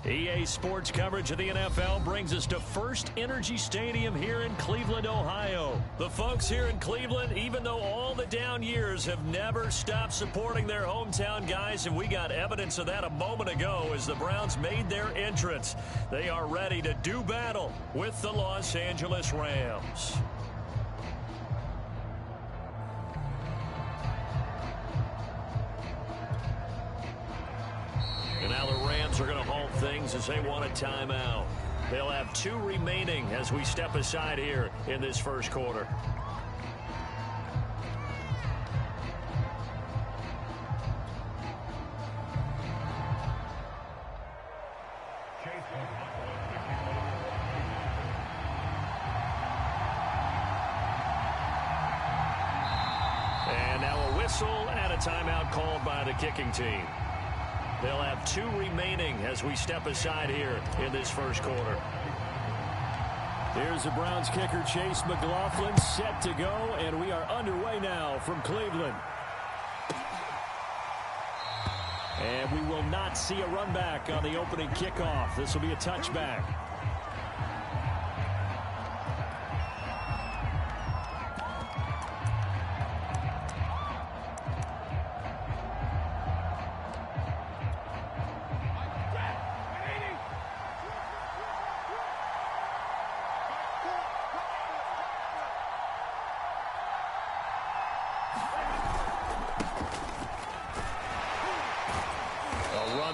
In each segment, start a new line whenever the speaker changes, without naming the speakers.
EA Sports coverage of the NFL brings us to First Energy Stadium here in Cleveland, Ohio. The folks here in Cleveland, even though all the down years, have never stopped supporting their hometown guys, and we got evidence of that a moment ago as the Browns made their entrance. They are ready to do battle with the Los Angeles Rams. And now the Rams are going to halt things as they want a timeout. They'll have 2 remaining as we step aside here in this first quarter. And now a whistle and a timeout called by the kicking team. They'll have 2 remaining as we step aside here in this first quarter. Here's the Browns kicker, Chase McLaughlin, set to go, and we are underway now from Cleveland. And we will not see a run back on the opening kickoff. This will be a touchback.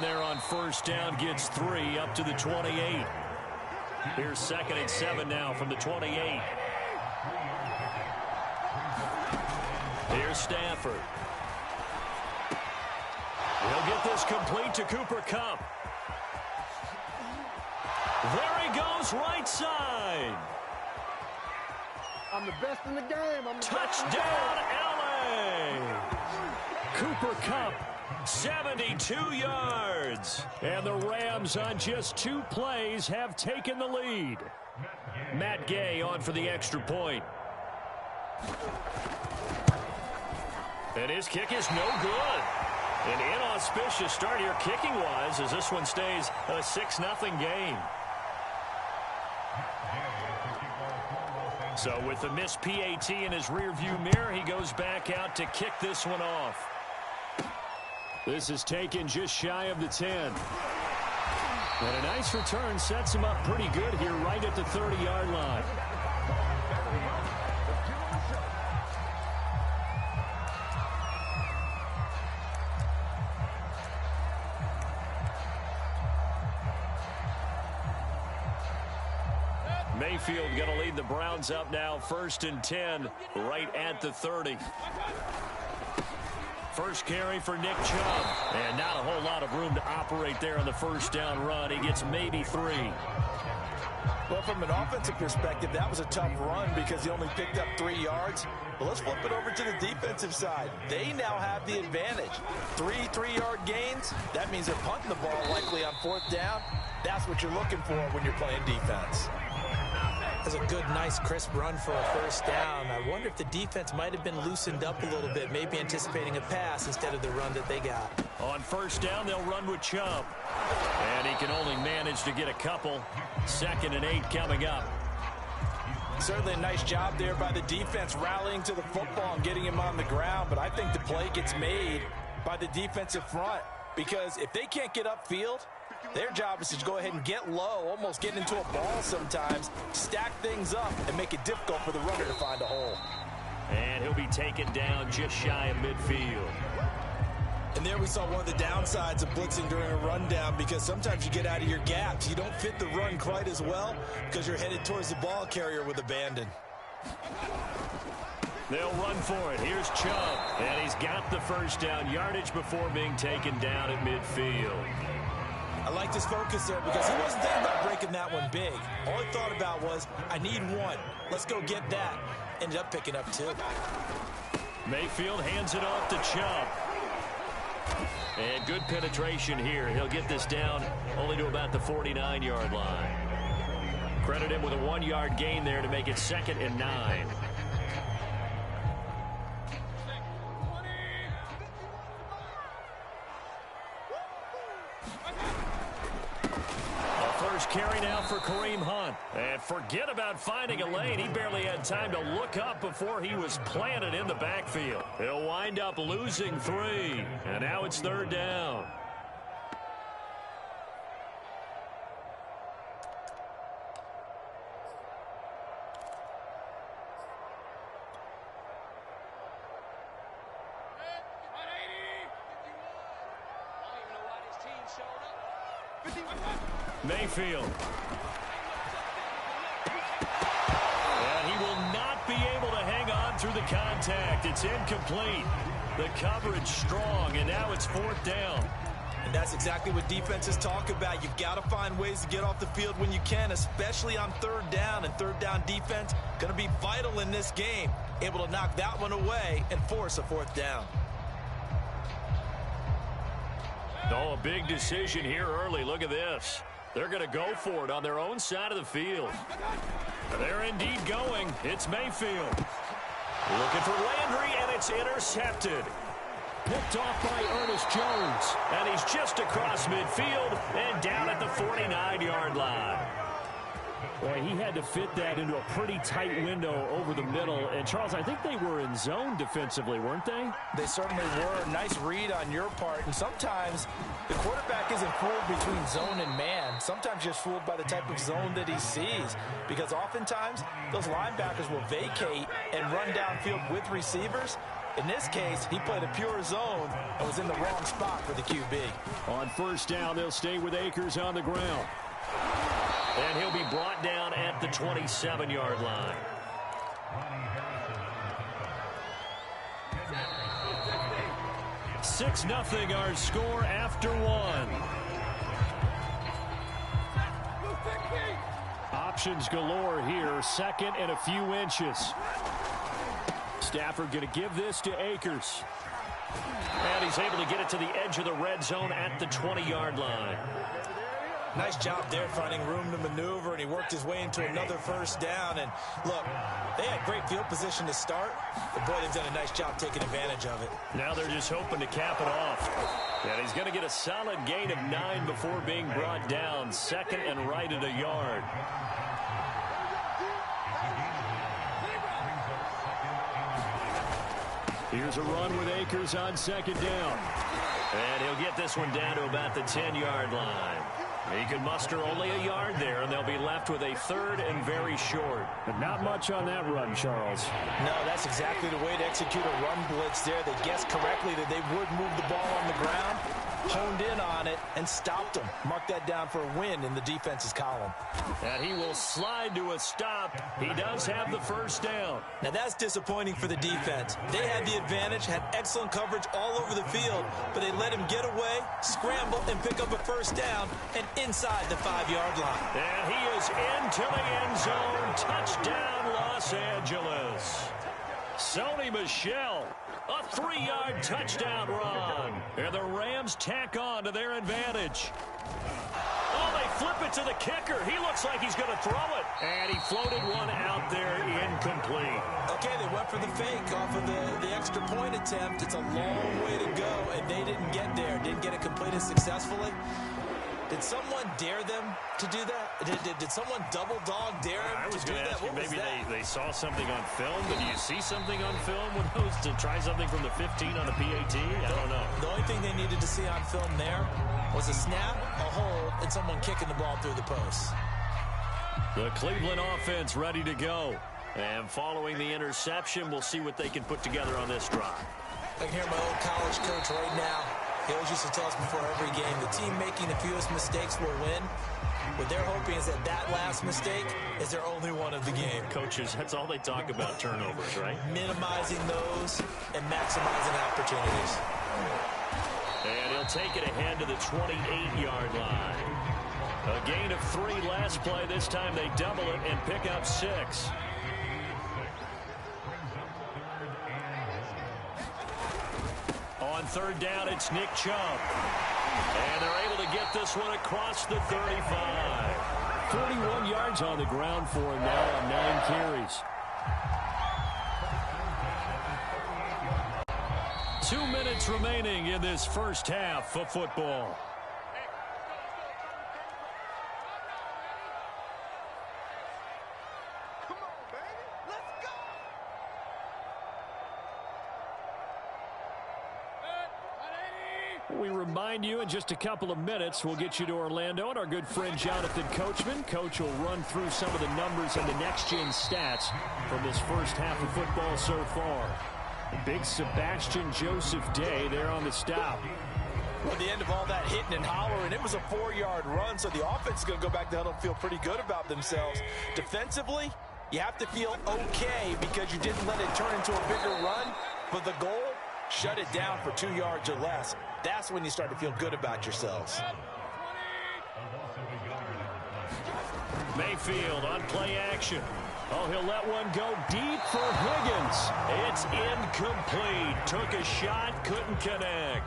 There on first down gets 3 up to the 28. Here's 2nd and 7 now from the 28. Here's Stafford. He'll get this complete to Cooper Kupp. There he goes, right side.
I'm the best in the game.
Touchdown, LA! Cooper Kupp, 72 yards. And the Rams on just 2 plays have taken the lead. Matt Gay on for the extra point. And his kick is no good. An inauspicious start here kicking-wise as this one stays a 6-0 game. So with the missed PAT in his rearview mirror, he goes back out to kick this one off. This is taken just shy of the 10. And a nice return sets him up pretty good here right at the 30-yard line. Mayfield going to lead the Browns up now, 1st and 10, right at the 30. First carry for Nick Chubb. And not a whole lot of room to operate there on the first down run. He gets maybe 3.
Well, from an offensive perspective, that was a tough run because he only picked up 3 yards. But let's flip it over to the defensive side. They now have the advantage. 3 3-yard gains. That means they're punting the ball likely on 4th down. That's what you're looking for when you're playing defense.
That's a good, nice, crisp run for a first down. I wonder if the defense might have been loosened up a little bit, maybe anticipating a pass instead of the run that they got.
On first down, they'll run with Chubb. And he can only manage to get a couple. 2nd and 8 coming up.
Certainly a nice job there by the defense rallying to the football and getting him on the ground. But I think the play gets made by the defensive front because if they can't get upfield, their job is to go ahead and get low, almost get into a ball sometimes, stack things up, and make it difficult for the runner to find a hole.
And he'll be taken down just shy of midfield.
And there we saw one of the downsides of blitzing during a rundown because sometimes you get out of your gaps. You don't fit the run quite as well because you're headed towards the ball carrier with abandon.
They'll run for it. Here's Chubb. And he's got the first down yardage before being taken down at midfield.
I liked his focus there because he wasn't thinking about breaking that one big. All he thought about was, I need 1. Let's go get that. Ended up picking up 2.
Mayfield hands it off to Chubb. And good penetration here. He'll get this down only to about the 49-yard line. Credit him with a 1-yard gain there to make it 2nd and 9. first carry now for Kareem Hunt. And forget about finding a lane. He barely had time to look up before he was planted in the backfield. He'll wind up losing 3. And now it's 3rd down. Mayfield. And he will not be able to hang on through the contact. It's incomplete. The coverage strong, and now it's 4th down.
And that's exactly what defenses talk about. You've got to find ways to get off the field when you can, especially on 3rd down. And 3rd down defense going to be vital in this game. Able to knock that one away and force a 4th down.
Oh, a big decision here early. Look at this. They're going to go for it on their own side of the field. They're indeed going. It's Mayfield. Looking for Landry, and it's intercepted. Picked off by Ernest Jones. And he's just across midfield and down at the 49-yard line. Boy, he had to fit that into a pretty tight window over the middle. And, Charles, I think they were in zone defensively, weren't they?
They certainly were. Nice read on your part. And sometimes the quarterback isn't fooled between zone and man. Sometimes you're fooled by the type of zone that he sees. Because oftentimes, those linebackers will vacate and run downfield with receivers. In this case, he played a pure zone and was in the wrong spot for the QB.
On 1st down, they'll stay with Akers on the ground. And he'll be brought down at the 27-yard line. (6-0) our score after 1. Options galore here. 2nd and a few inches. Stafford going to give this to Akers. And he's able to get it to the edge of the red zone at the 20-yard line.
Nice job there finding room to maneuver, and he worked his way into another 1st down. And look, they had great field position to start, but boy, they've done a nice job taking advantage of it.
Now they're just hoping to cap it off. And he's going to get a solid gain of 9 before being brought down. 2nd and right at a yard. Here's a run with Akers on 2nd down. And he'll get this one down to about the 10-yard line. He could muster only a yard there, and they'll be left with a 3rd and very short. But not much on that run, Charles.
No, that's exactly the way to execute a run blitz there. They guessed correctly that they would move the ball on the ground, honed in on it, and stopped them. Mark that down for a win in the defense's column.
And he will slide to a stop. He does have the 1st down.
Now that's disappointing for the defense. They had the advantage, had excellent coverage all over the field, but they let him get away, scramble, and pick up a 1st down, and inside the 5-yard line.
And he is into the end zone. Touchdown, Los Angeles. Sony Michel, a 3-yard touchdown run. And the Rams tack on to their advantage. Oh, they flip it to the kicker. He looks like he's going to throw it. And he floated one out there, incomplete.
Okay, they went for the fake off of the extra point attempt. It's a long way to go, and they didn't get there. Didn't get it completed successfully. Did someone dare them to do that? Did someone double dog dare them
I was
to do
going to
that?
ask you,
What was
maybe
that?
they saw something on film, but do you see something on film with those to try something from the 15 on a PAT? I don't know.
The only thing they needed to see on film there was a snap, a hold, and someone kicking the ball through the post.
The Cleveland offense ready to go. And following the interception, we'll see what they can put together on this drive.
I can hear my old college coach right now. He always used to tell us before every game, the team making the fewest mistakes will win. What they're hoping is that that last mistake is their only one of the game.
Coaches, that's all they talk about, turnovers, right?
Minimizing those and maximizing opportunities.
And he'll take it ahead to the 28-yard line. A gain of 3 last play. This time they double it and pick up 6. On 3rd down, it's Nick Chubb. And they're able to get this one across the 35. 41 yards on the ground for him now on 9 carries. 2 minutes remaining in this first half of football. We remind you in just a couple of minutes we'll get you to Orlando and our good friend Jonathan Coachman. Coach will run through some of the numbers and the next-gen stats from this first half of football so far. Big Sebastian Joseph Day there on the stop.
At the end of all that hitting and hollering, it was a 4-yard run, so the offense is going to go back to huddle and feel pretty good about themselves. Defensively, you have to feel okay because you didn't let it turn into a bigger run, but the goal, shut it down for 2 yards or less. That's when you start to feel good about yourselves.
Mayfield on play action. Oh, he'll let one go deep for Higgins. It's incomplete. Took a shot, couldn't connect.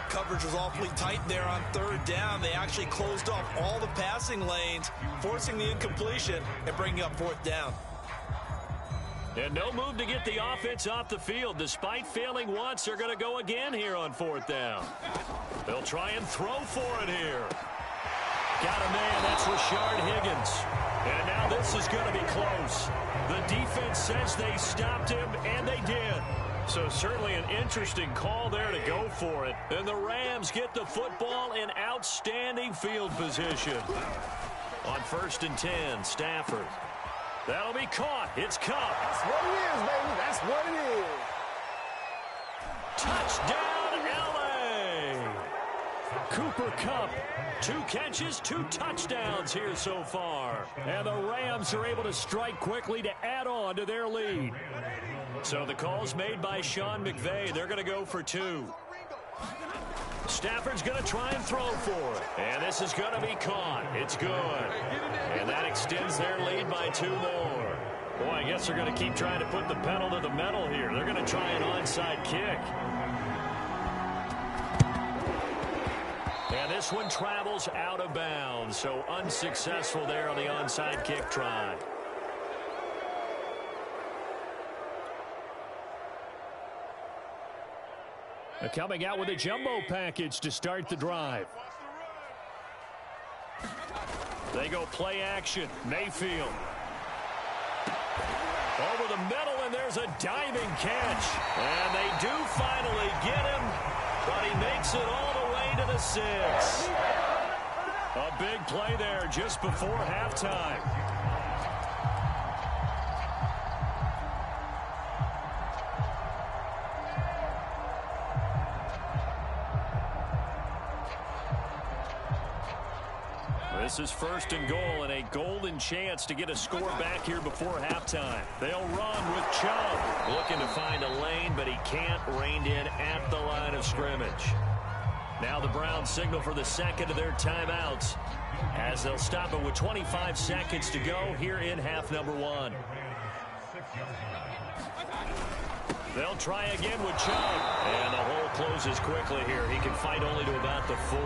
Coverage was awfully tight there on third down. They actually closed off all the passing lanes, forcing the incompletion and bringing up fourth down.
And no move to get the offense off the field. Despite failing once, they're going to go again here on fourth down. They'll try and throw for it here. Got a man, that's Rashard Higgins. And now this is going to be close. The defense says they stopped him, and they did. So certainly an interesting call there to go for it. And the Rams get the football in outstanding field position. On 1st and 10, Stafford. That'll be caught. It's Cup.
That's what it is, baby. That's what it is.
Touchdown, L.A. Cooper Kupp. 2 catches, 2 touchdowns here so far. And the Rams are able to strike quickly to add on to their lead. So the call's made by Sean McVay. They're going to go for 2. Stafford's going to try and throw for it. And this is going to be caught. It's good. And that extends their lead by 2 more. Boy, I guess they're going to keep trying to put the pedal to the metal here. They're going to try an onside kick. And this one travels out of bounds. So unsuccessful there on the onside kick try. Coming out with a jumbo package to start the drive. They go play action. Mayfield. Over the middle, and there's a diving catch. And they do finally get him, but he makes it all the way to the 6. A big play there just before halftime. This is 1st and goal and a golden chance to get a score back here before halftime. They'll run with Chubb. Looking to find a lane, but he can't. Reined in at the line of scrimmage. Now the Browns signal for the second of their timeouts as they'll stop it with 25 seconds to go here in half number 1. They'll try again with Chubb. And the hole closes quickly here. He can fight only to about the 4.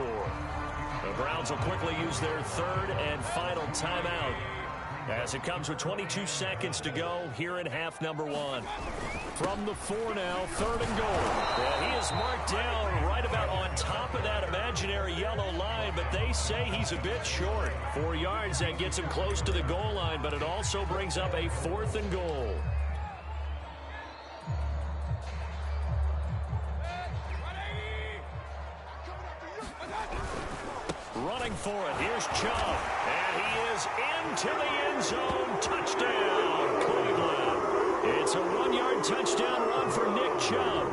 The Browns will quickly use their 3rd and final timeout as it comes with 22 seconds to go here in half number 1. From the 4 now, 3rd and goal. Well, he is marked down right about on top of that imaginary yellow line, but they say he's a bit short. 4 yards, that gets him close to the goal line, but it also brings up a 4th and goal. Running for it. Here's Chubb. And he is into the end zone. Touchdown, Cleveland. It's a 1-yard touchdown run for Nick Chubb.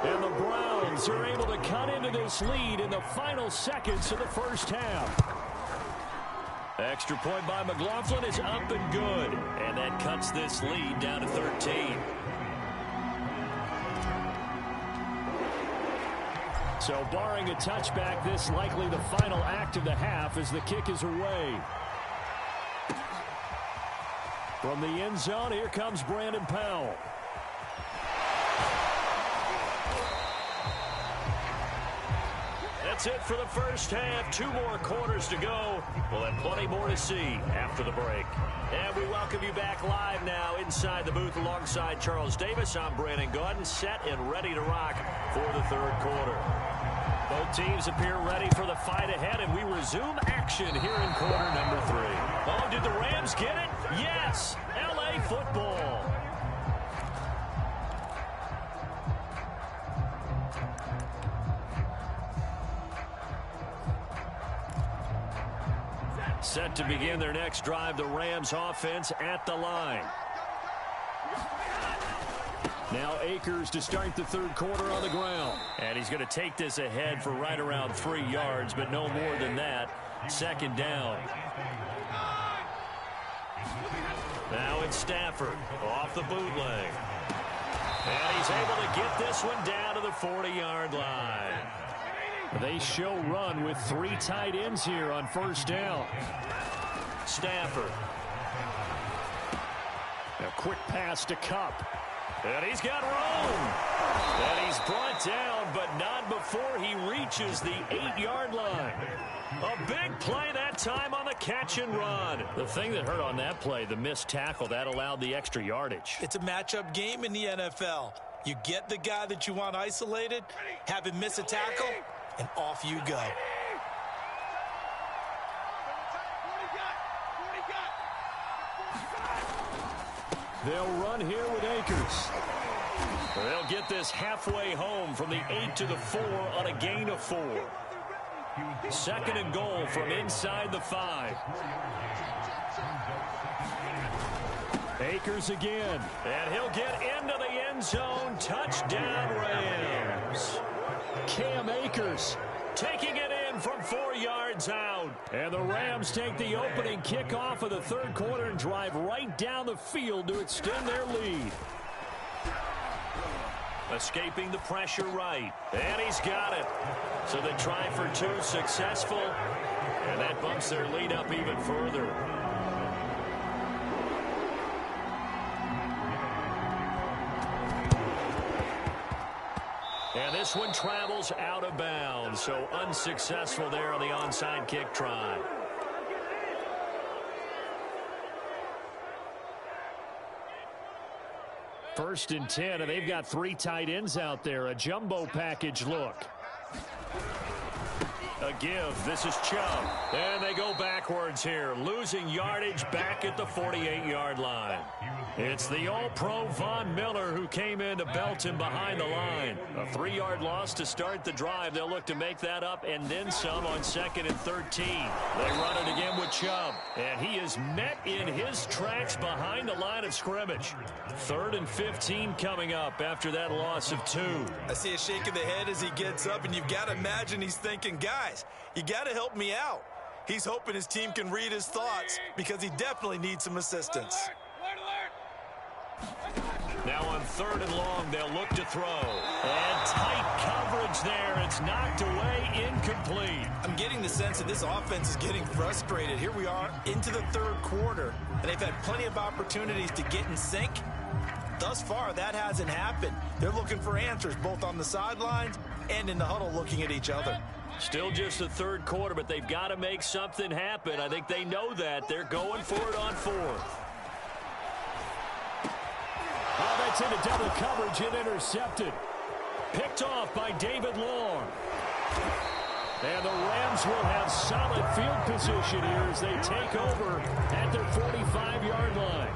And the Browns are able to cut into this lead in the final seconds of the first half. Extra point by McLaughlin is up and good. And that cuts this lead down to 13. So barring a touchback, this likely the final act of the half as the kick is away. From the end zone, here comes Brandon Powell. That's it for the first half. 2 more quarters to go. We'll have plenty more to see after the break. And we welcome you back live now inside the booth alongside Charles Davis. I'm Brandon Gaudin, set and ready to rock for the 3rd quarter. Both teams appear ready for the fight ahead, and we resume action here in quarter number 3. Oh, did the Rams get it? Yes! L.A. football. Set to begin their next drive, the Rams offense at the line. Now Akers to start the third quarter on the ground. And he's going to take this ahead for right around 3 yards, but no more than that. Second down. Now it's Stafford off the bootleg. And he's able to get this one down to the 40-yard line. They show run with 3 tight ends here on first down. Stafford. A quick pass to Kupp. And he's got room. And he's brought down, but not before he reaches the 8-yard line. A big play that time on the catch and run. The thing that hurt on that play, the missed tackle, that allowed the extra yardage.
It's a matchup game in the NFL. You get the guy that you want isolated, have him miss a tackle, and off you go.
They'll run here with Akers. They'll get this halfway home from the 8 to the 4 on a gain of 4. Second and goal from inside the 5. Akers again. And he'll get into the end zone. Touchdown, Rams. Cam Akers taking it in from 4 yards out. And the Rams take the opening kickoff of the third quarter and drive right down the field to extend their lead. Escaping the pressure right. And he's got it. So they try for 2, successful. And that bumps their lead up even further. And this one travels out of bounds. So unsuccessful there on the onside kick try. First and 10, and they've got 3 tight ends out there. A jumbo package look. A give. This is Chubb. And they go backwards here. Losing yardage back at the 48-yard line. It's the All-Pro Von Miller who came in to belt him behind the line. A 3-yard loss to start the drive. They'll look to make that up and then some on 2nd and 13. They run it again with Chubb. And he is met in his tracks behind the line of scrimmage. 3rd and 15 coming up after that loss of 2.
I see a shake of the head as he gets up, and you've got to imagine he's thinking, guys, you got to help me out. He's hoping his team can read his thoughts because he definitely needs some assistance.
Now on 3rd and long, they'll look to throw. And tight coverage there. It's knocked away, incomplete.
I'm getting the sense that this offense is getting frustrated. Here we are into the 3rd quarter, and they've had plenty of opportunities to get in sync. Thus far, that hasn't happened. They're looking for answers both on the sidelines and in the huddle looking at each other.
Still just the 3rd quarter, but they've got to make something happen. I think they know that. They're going for it on 4th. Oh, that's into double coverage and intercepted. Picked off by David Long. And the Rams will have solid field position here as they take over at their 45-yard line.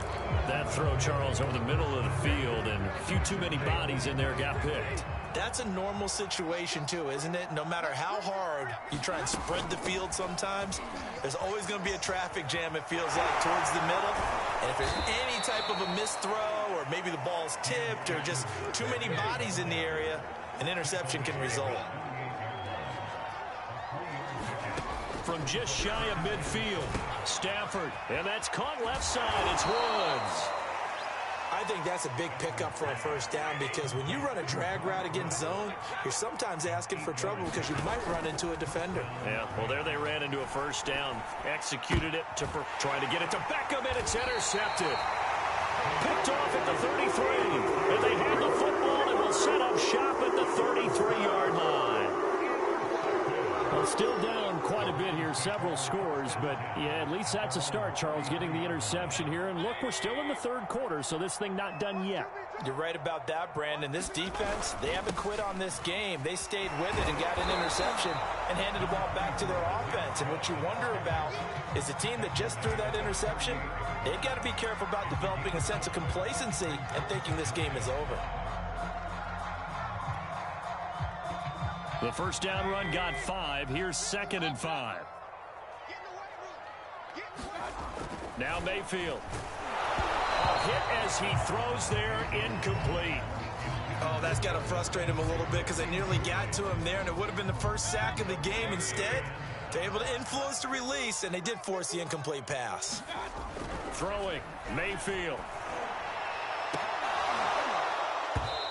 That throw, Charles, over the middle of the field, and a few too many bodies in there got picked.
That's a normal situation, too, isn't it? No matter how hard you try and spread the field sometimes, there's always going to be a traffic jam, it feels like, towards the middle. And if there's any type of a missed throw, or maybe the ball's tipped, or just too many bodies in the area, an interception can result.
From just shy of midfield, Stafford. And that's caught left side. It's Woods.
I think that's a big pickup for a first down because when you run a drag route against zone, you're sometimes asking for trouble because you might run into a defender.
Yeah, well, there they ran into a first down. Executed it to try to get it to Beckham, and it's intercepted. Picked off at the 33. And they have the football and will set up shop at the 33-yard line. Well, still down quite a bit here, several scores, but yeah, at least that's a start, Charles, getting the interception here. And look, we're still in the 3rd quarter, so this thing not done yet.
You're right about that, Brandon. This defense, they haven't quit on this game. They stayed with it and got an interception and handed the ball back to their offense. And what you wonder about is the team that just threw that interception, they've got to be careful about developing a sense of complacency and thinking this game is over.
The first down run got 5. Here's 2nd and 5. Now Mayfield. A hit as he throws there, incomplete.
Oh, that's got to frustrate him a little bit because they nearly got to him there, and it would have been the first sack of the game. Instead, they're able to influence the release, and they did force the incomplete pass.
Throwing, Mayfield.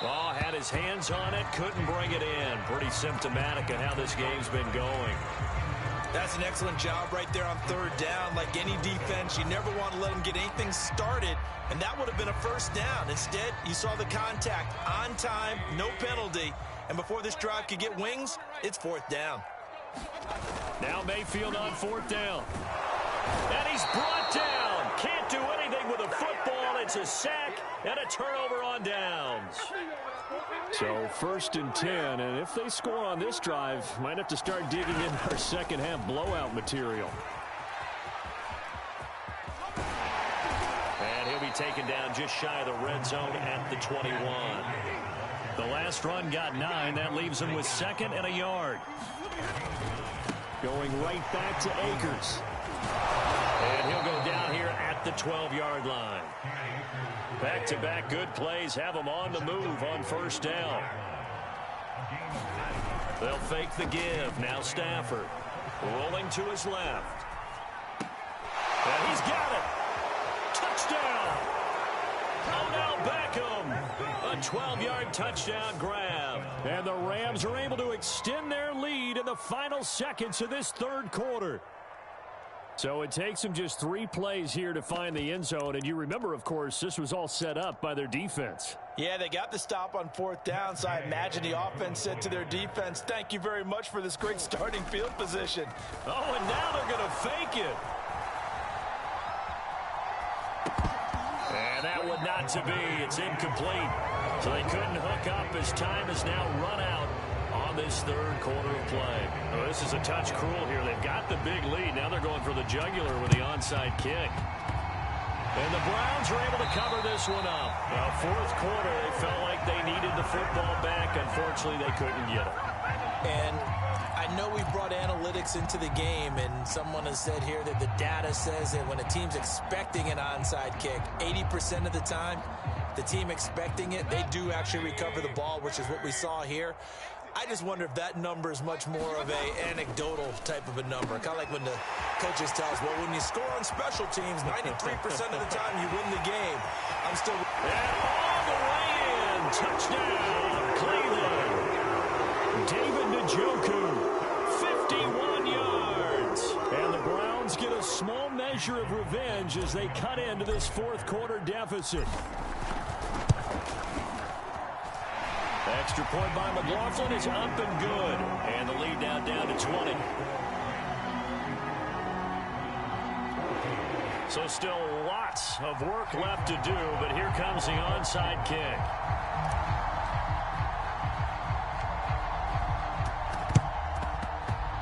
Oh, had his hands on it, couldn't bring it in. Pretty symptomatic of how this game's been going.
That's an excellent job right there on third down. Like any defense, you never want to let them get anything started, and that would have been a first down. Instead, you saw the contact on time, no penalty, and before this drive could get wings, it's fourth down.
Now Mayfield on fourth down. And he's brought down. Can't do anything with a football. It's a sack and a turnover on downs. So 1st and 10, and if they score on this drive, might have to start digging into our second half blowout material. And he'll be taken down just shy of the red zone at the 21. The last run got 9. That leaves him with 2nd and a yard. Going right back to Akers. And he'll go down here at the 12-yard line. Back-to-back good plays have them on the move on first down. They'll fake the give. Now Stafford rolling to his left. And he's got it. Touchdown. Odell Beckham. A 12-yard touchdown grab. And the Rams are able to extend their lead in the final seconds of this third quarter. So it takes them just 3 plays here to find the end zone. And you remember, of course, this was all set up by their defense.
Yeah, they got the stop on fourth down, so I imagine the offense said to their defense, thank you very much for this great starting field position.
Oh, and now they're going to fake it. And that would not to be. It's incomplete. So they couldn't hook up as time has now run out on this third quarter of play. Oh, this is a touch cruel here. They've got the big lead. Now they're going for the jugular with the onside kick. And the Browns are able to cover this one up. Fourth quarter, they felt like they needed the football back. Unfortunately, they couldn't get it.
And I know we brought analytics into the game, and someone has said here that the data says that when a team's expecting an onside kick, 80% of the time, the team expecting it, they do actually recover the ball, which is what we saw here. I just wonder if that number is much more of a anecdotal type of a number. Kind of like when the coaches tell us, well, when you score on special teams, 93% of the time you win the game. I'm still...
And all the way in. Touchdown, Cleveland. David Njoku, 51 yards. And the Browns get a small measure of revenge as they cut into this fourth quarter deficit. Extra point by McLaughlin is up and good. And the lead now down to 20. So still lots of work left to do, but here comes the onside kick.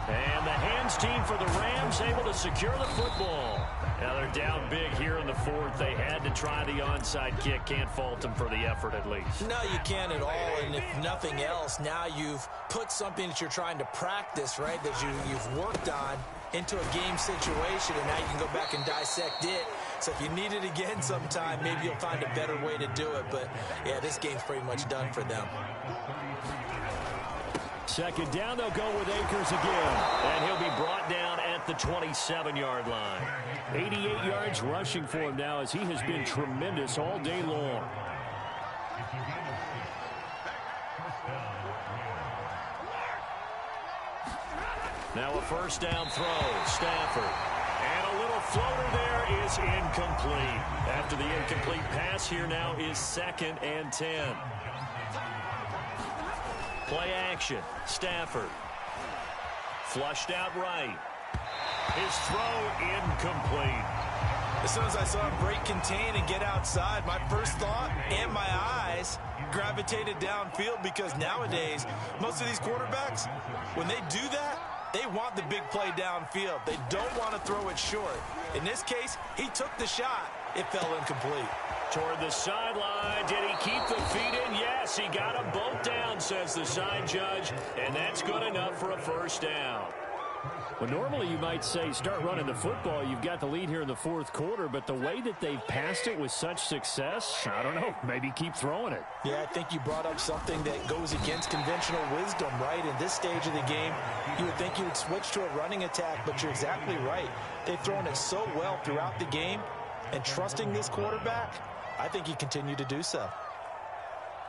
And the hands team for the Rams able to secure the football. Now they're down big here in the fourth. They had to try the onside kick. Can't fault them for the effort at least.
No, you can't at all. And if nothing else, now you've put something that you're trying to practice, right, that you've worked on into a game situation, and now you can go back and dissect it. So if you need it again sometime, maybe you'll find a better way to do it. But, yeah, this game's pretty much done for them.
Second down, they'll go with Akers again. And he'll be brought down at the 27-yard line. 88 yards rushing for him now as he has been tremendous all day long. Now a first down throw. Stafford. And a little floater there is incomplete. After the incomplete pass, here now is 2nd and 10. Play action. Stafford. Flushed out right. His throw incomplete.
As soon as I saw him break contain and get outside, my first thought and my eyes gravitated downfield, because nowadays, most of these quarterbacks, when they do that, they want the big play downfield. They don't want to throw it short. In this case, he took the shot. It fell incomplete.
Toward the sideline. Did he keep the feet in? Yes, he got them both down, says the side judge. And that's good enough for a first down. Well, normally you might say start running the football. You've got the lead here in the fourth quarter, but the way that they've passed it with such success, I don't know, maybe keep throwing it.
Yeah, I think you brought up something that goes against conventional wisdom, right? In this stage of the game, you would think you would switch to a running attack, but you're exactly right. They've thrown it so well throughout the game, and trusting this quarterback, I think you continue to do so.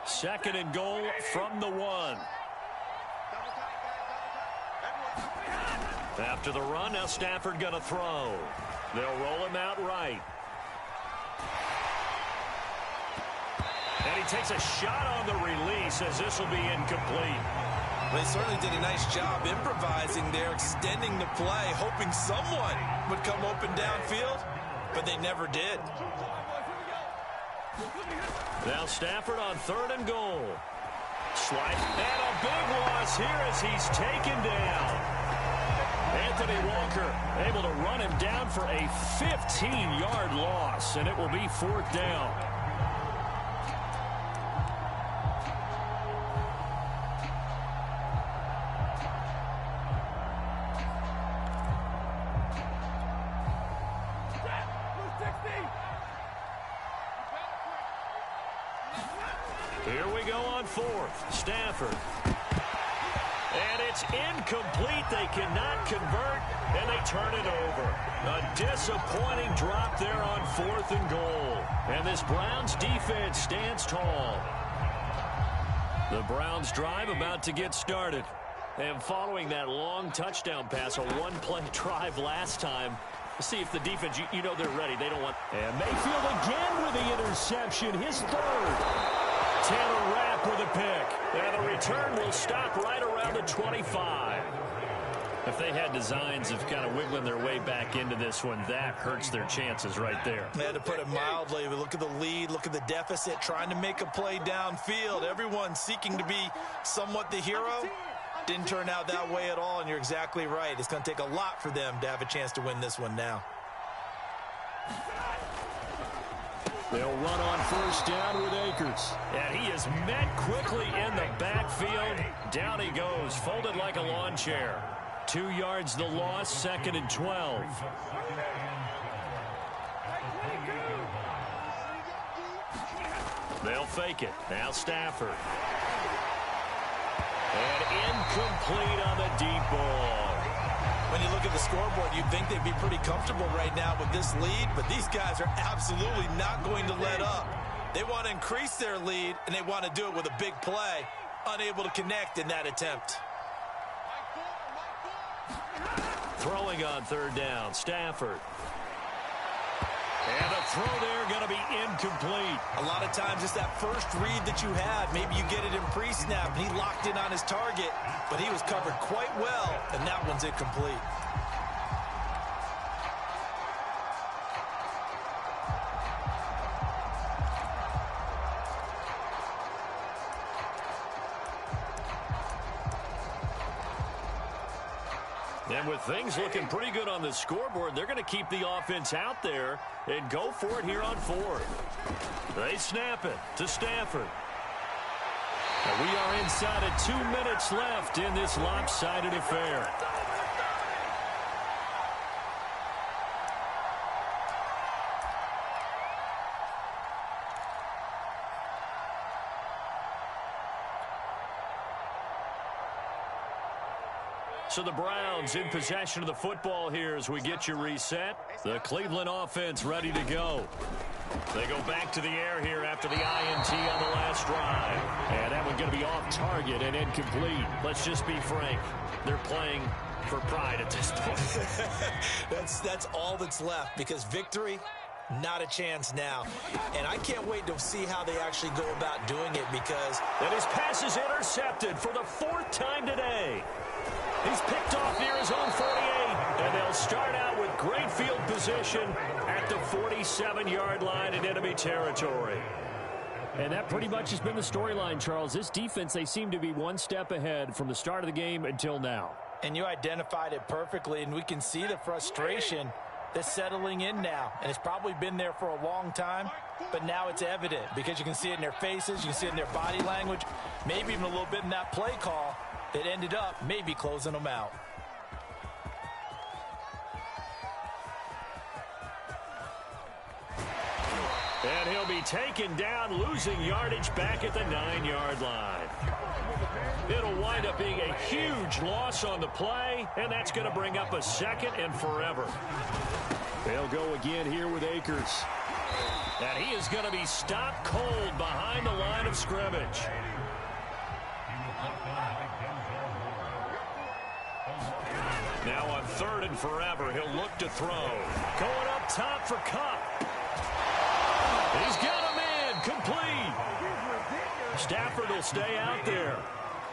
2nd and goal from the 1. After the run, now Stafford going to throw. They'll roll him out right. And he takes a shot on the release as this will be incomplete.
They certainly did a nice job improvising there, extending the play, hoping someone would come open downfield, but they never did.
Now Stafford on 3rd and goal. Slice, and a big loss here as he's taken down. Anthony Walker able to run him down for a 15-yard loss, and it will be 4th down. Here we go on 4th. Stafford. And it's incomplete. They cannot convert, and they turn it over. A disappointing drop there on 4th and goal. And this Browns defense stands tall. The Browns drive about to get started. And following that long touchdown pass, a one-play drive last time, see if the defense, you know they're ready. They don't want. And Mayfield again with the interception, his 3rd. Taylor Rapp with a pick. And the return will stop right around the 25. If they had designs of kind of wiggling their way back into this one, that hurts their chances right there.
They had to put it mildly. But look at the lead, look at the deficit, trying to make a play downfield. Everyone seeking to be somewhat the hero. Didn't turn out that way at all, and you're exactly right. It's going to take a lot for them to have a chance to win this one now.
They'll run on 1st down with Akers. And he is met quickly in the backfield. Down he goes, folded like a lawn chair. 2 yards the loss, 2nd and 12. They'll fake it. Now Stafford. And incomplete on the deep ball.
When you look at the scoreboard, you'd think they'd be pretty comfortable right now with this lead, but these guys are absolutely not going to let up. They want to increase their lead, and they want to do it with a big play. Unable to connect in that attempt.
Throwing on 3rd down, Stafford. And a throw there going to be incomplete.
A lot of times it's that first read that you have. Maybe you get it in pre-snap, and he locked in on his target, but he was covered quite well, and that one's incomplete.
And with things looking pretty good on the scoreboard, they're going to keep the offense out there and go for it here on 4th. They snap it to Stafford. And we are inside of 2 minutes left in this lopsided affair. So the Browns in possession of the football here as we get you reset. The Cleveland offense ready to go. They go back to the air here after the INT on the last drive. And that one's going to be off target and incomplete. Let's just be frank. They're playing for pride at this point.
That's all that's left, because victory, not a chance now. And I can't wait to see how they actually go about doing it, because...
And his pass is intercepted for the 4th time today. He's picked off near his own 48, and they'll start out with great field position at the 47-yard line in enemy territory. And that pretty much has been the storyline, Charles. This defense, they seem to be one step ahead from the start of the game until now.
And you identified it perfectly, and we can see the frustration that's settling in now. And it's probably been there for a long time, but now it's evident because you can see it in their faces, you can see it in their body language, maybe even a little bit in that play call that ended up maybe closing them out.
And he'll be taken down, losing yardage back at the 9-yard line. It'll wind up being a huge loss on the play, and that's going to bring up a 2nd and forever. They'll go again here with Akers. And he is going to be stopped cold behind the line of scrimmage. Now on 3rd and forever, he'll look to throw. Going up top for Kupp. He's got him in, complete. Stafford will stay out there.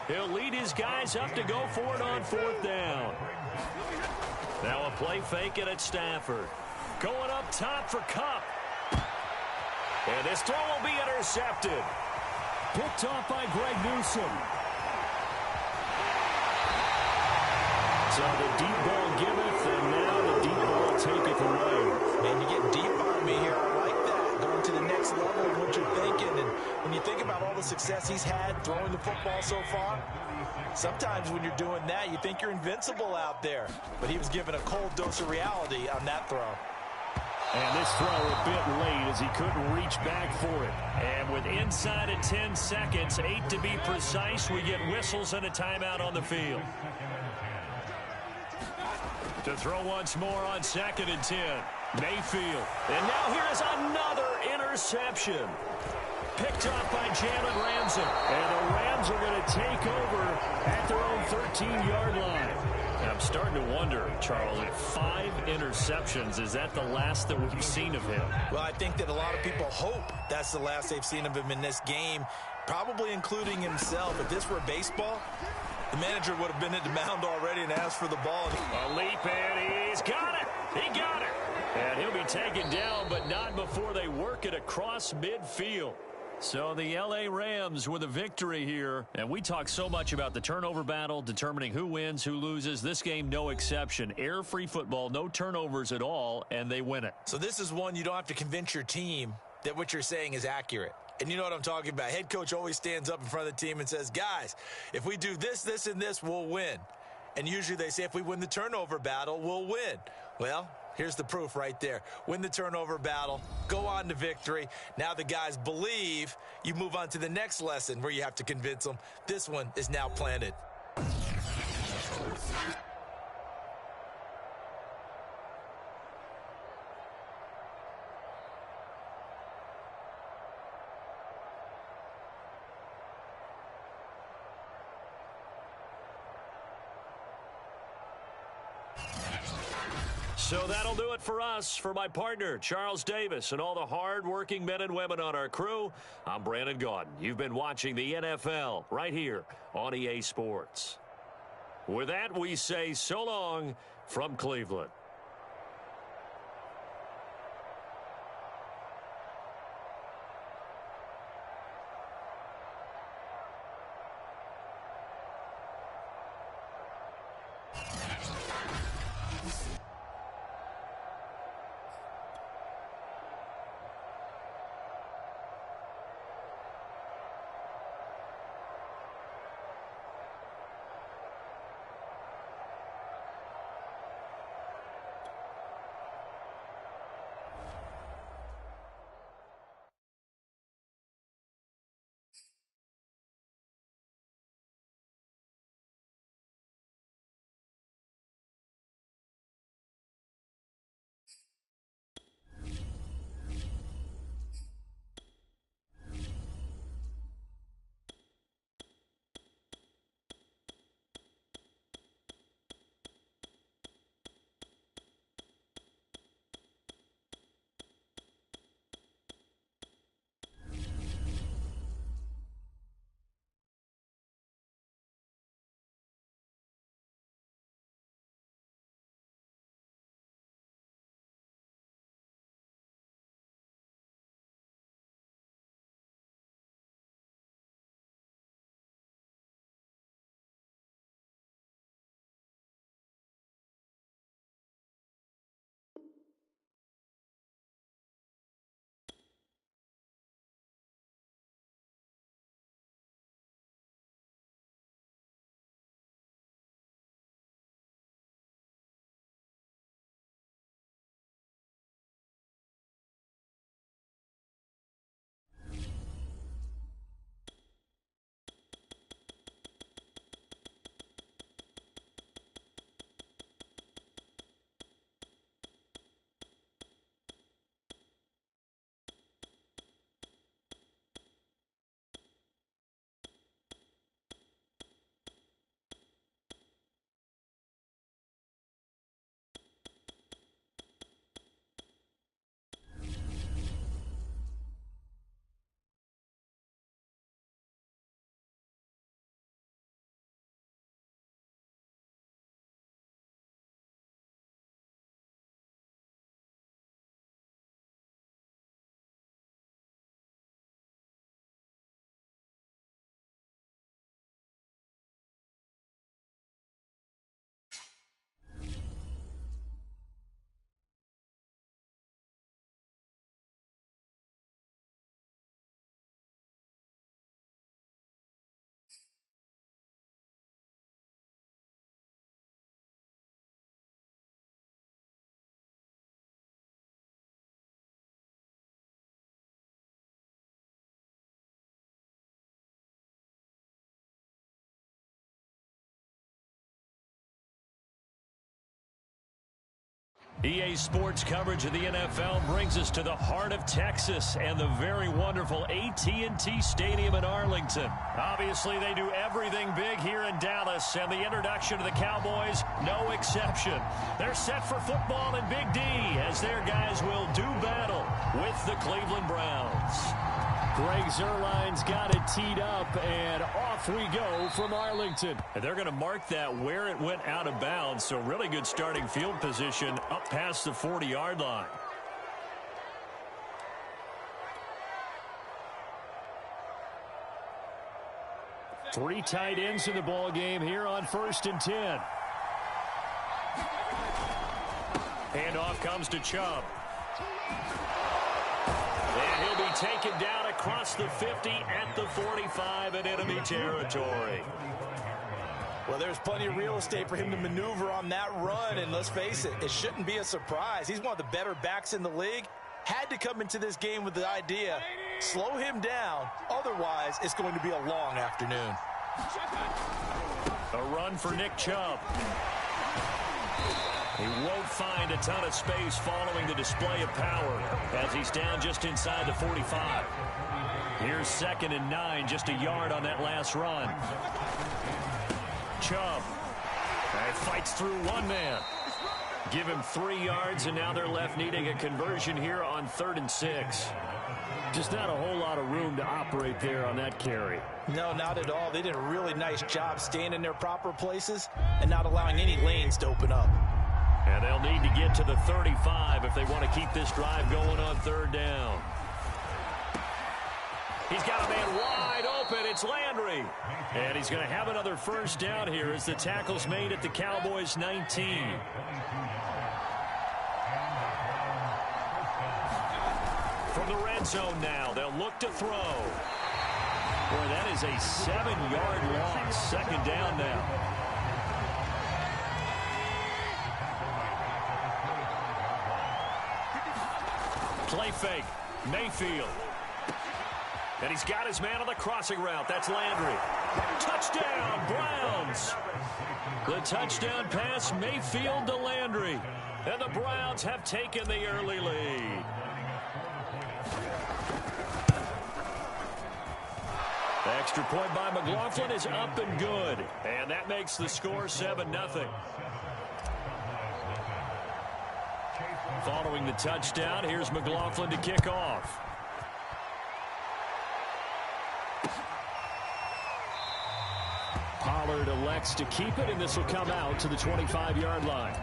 He'll lead his guys up to go for it on 4th down. Now a play fake it at Stafford. Going up top for Kupp. And this throw will be intercepted. Picked off by Greg Newsome. So the deep ball giveth, and now the deep ball taketh away.
Man, you get deep on me here. I like that. Going to the next level of what you're thinking. And when you think about all the success he's had throwing the football so far, sometimes when you're doing that, you think you're invincible out there. But he was given a cold dose of reality on that throw.
And this throw a bit late as he couldn't reach back for it. And with inside of 10 seconds, 8 to be precise, we get whistles and a timeout on the field. To throw once more on 2nd and 10. Mayfield. And now here is another interception. Picked off by Jalen Ramsey. And the Rams are going to take over at their own 13-yard line. I'm starting to wonder, Charles, if 5 interceptions, is that the last that we've seen of him?
Well, I think that a lot of people hope that's the last they've seen of him in this game, probably including himself. If this were baseball, the manager would have been at the mound already and asked for the ball.
A leap, and he's got it. He got it. And he'll be taken down, but not before they work it across midfield. So the L.A. Rams with a victory here. And we talk so much about the turnover battle, determining who wins, who loses. This game, no exception. Air-free football, no turnovers at all, and they win it.
So this is one you don't have to convince your team that what you're saying is accurate. And you know what I'm talking about. Head coach always stands up in front of the team and says, guys, if we do this, this, and this, we'll win. And usually they say if we win the turnover battle, we'll win. Well, here's the proof right there. Win the turnover battle, go on to victory. Now the guys believe. You move on to the next lesson where you have to convince them. This one is now planted.
So that'll do it for us. For my partner, Charles Davis, and all the hard-working men and women on our crew, I'm Brandon Gaudin. You've been watching the NFL right here on EA Sports. With that, we say so long from Cleveland. EA Sports coverage of the NFL brings us to the heart of Texas and the very wonderful AT&T Stadium in Arlington. Obviously, they do everything big here in Dallas, and the introduction to the Cowboys, no exception. They're set for football in Big D as their guys will do battle with the Cleveland Browns. Greg Zuerlein's got it teed up, and off we go from Arlington. And they're going to mark that where it went out of bounds, so really good starting field position up past the 40-yard line. Three tight ends in the ball game here on 1st and 10. Handoff comes to Chubb. And he'll be taken down across the 50 at the 45 in enemy territory.
Well, there's plenty of real estate for him to maneuver on that run, and let's face it, it shouldn't be a surprise. He's one of the better backs in the league. Had to come into this game with the idea, slow him down, otherwise it's going to be a long afternoon.
A run for Nick Chubb. He won't find a ton of space following the display of power as he's down just inside the 45. Here's 2nd and 9, just a yard on that last run. Chubb fights through one man. Give him 3 yards, and now they're left needing a conversion here on 3rd and 6. Just not a whole lot of room to operate there on that carry.
No, not at all. They did a really nice job staying in their proper places and not allowing any lanes to open up.
And they'll need to get to the 35 if they want to keep this drive going on 3rd down. He's got a man wide open. It's Landry. And he's going to have another 1st down here as the tackle's made at the Cowboys' 19. From the red zone now, they'll look to throw. Boy, that is a 7-yard loss. 2nd down now. Play fake. Mayfield. And he's got his man on the crossing route. That's Landry. Touchdown, Browns. The touchdown pass, Mayfield to Landry. And the Browns have taken the early lead. The extra point by McLaughlin is up and good. And that makes the score 7-0. Following the touchdown, here's McLaughlin to kick off. Pollard elects to keep it, and this will come out to the 25-yard line.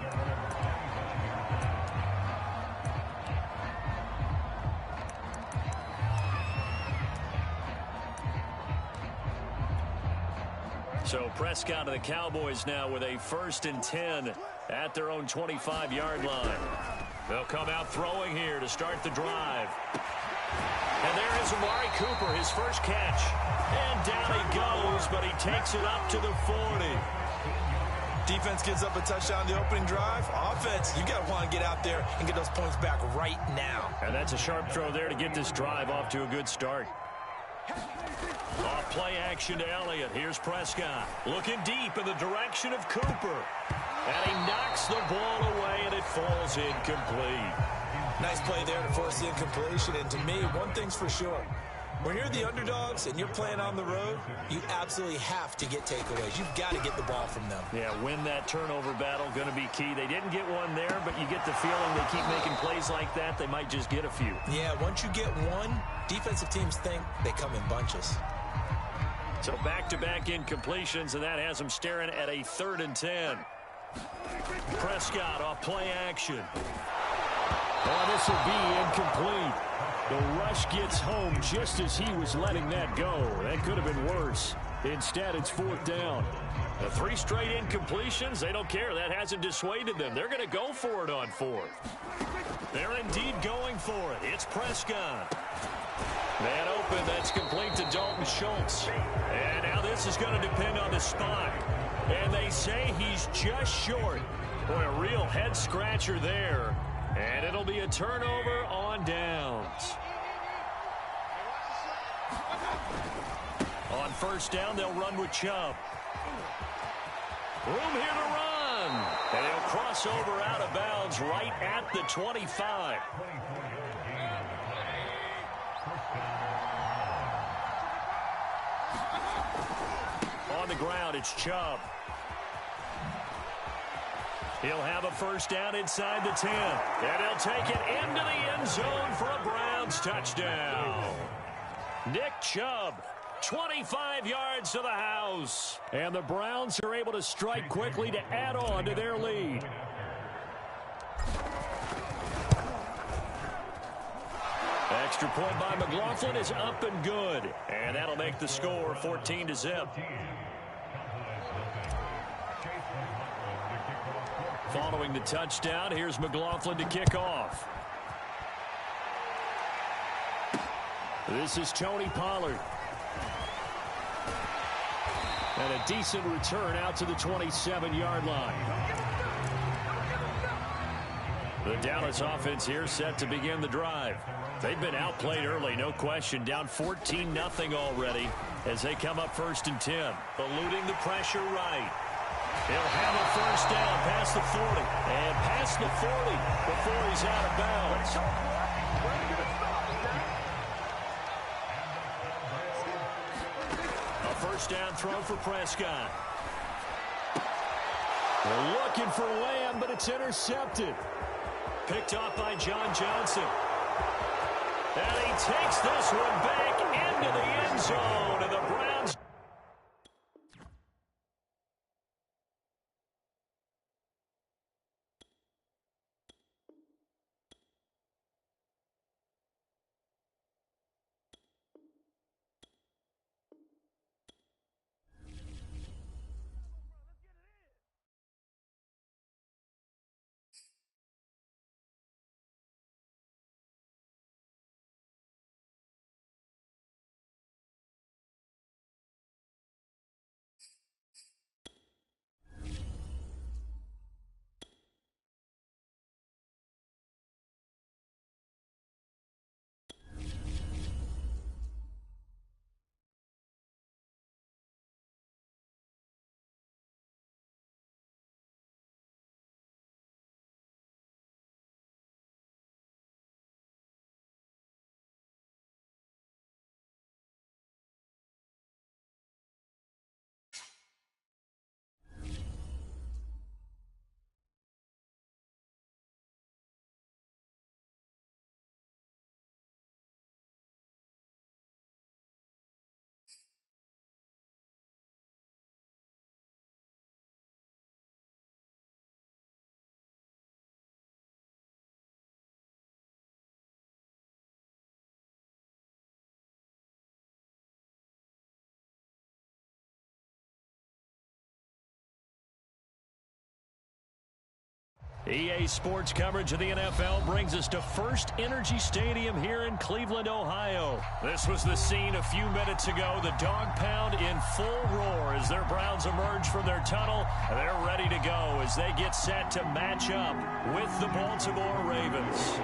So Prescott and the Cowboys now with a 1st and 10 at their own 25-yard line. They'll come out throwing here to start the drive. And there is Amari Cooper, his first catch. And down he goes, but he takes it up to the 40.
Defense gives up a touchdown the opening drive. Offense, you got to want to get out there and get those points back right now.
And that's a sharp throw there to get this drive off to a good start. Off play action to Elliott. Here's Prescott. Looking deep in the direction of Cooper. And he knocks the ball away, and it falls incomplete.
Nice play there to force the incompletion. And to me, one thing's for sure. When you're the underdogs and you're playing on the road, you absolutely have to get takeaways. You've got to get the ball from them.
Yeah, win that turnover battle, going to be key. They didn't get one there, but you get the feeling they keep making plays like that, they might just get a few.
Yeah, once you get one, defensive teams think they come in bunches.
So back-to-back incompletions, and that has them staring at a 3rd and 10. Prescott off play action. Oh, this will be incomplete. The rush gets home just as he was letting that go. That could have been worse. Instead, it's 4th down. The 3 straight incompletions, they don't care. That hasn't dissuaded them. They're going to go for it on 4th. They're indeed going for it. It's Prescott. Man open, that's complete to Dalton Schultz. And now this is going to depend on the spot. And they say he's just short. Boy, a real head-scratcher there. And it'll be a turnover on downs. On 1st down, they'll run with Chubb. Room here to run. And they'll crossover out of bounds right at the 25. On the ground, it's Chubb. He'll have a first down inside the 10. And he'll take it into the end zone for a Browns touchdown. Nick Chubb, 25 yards to the house. And the Browns are able to strike quickly to add on to their lead. Extra point by McLaughlin is up and good. And that'll make the score 14-0. Following the touchdown, here's McLaughlin to kick off. This is Tony Pollard. And a decent return out to the 27-yard line. The Dallas offense here set to begin the drive. They've been outplayed early, no question. Down 14-0 already as they come up 1st and 10. Eluding the pressure right. He'll have a first down past the 40. And past the 40 before he's out of bounds. A first down throw for Prescott. They're looking for Lamb, but it's intercepted. Picked off by John Johnson. And he takes this one back into the end zone. And the Browns... EA Sports coverage of the NFL brings us to First Energy Stadium here in Cleveland, Ohio. This was the scene a few minutes ago. The dog pound in full roar as their Browns emerge from their tunnel. They're ready to go as they get set to match up with the Baltimore Ravens.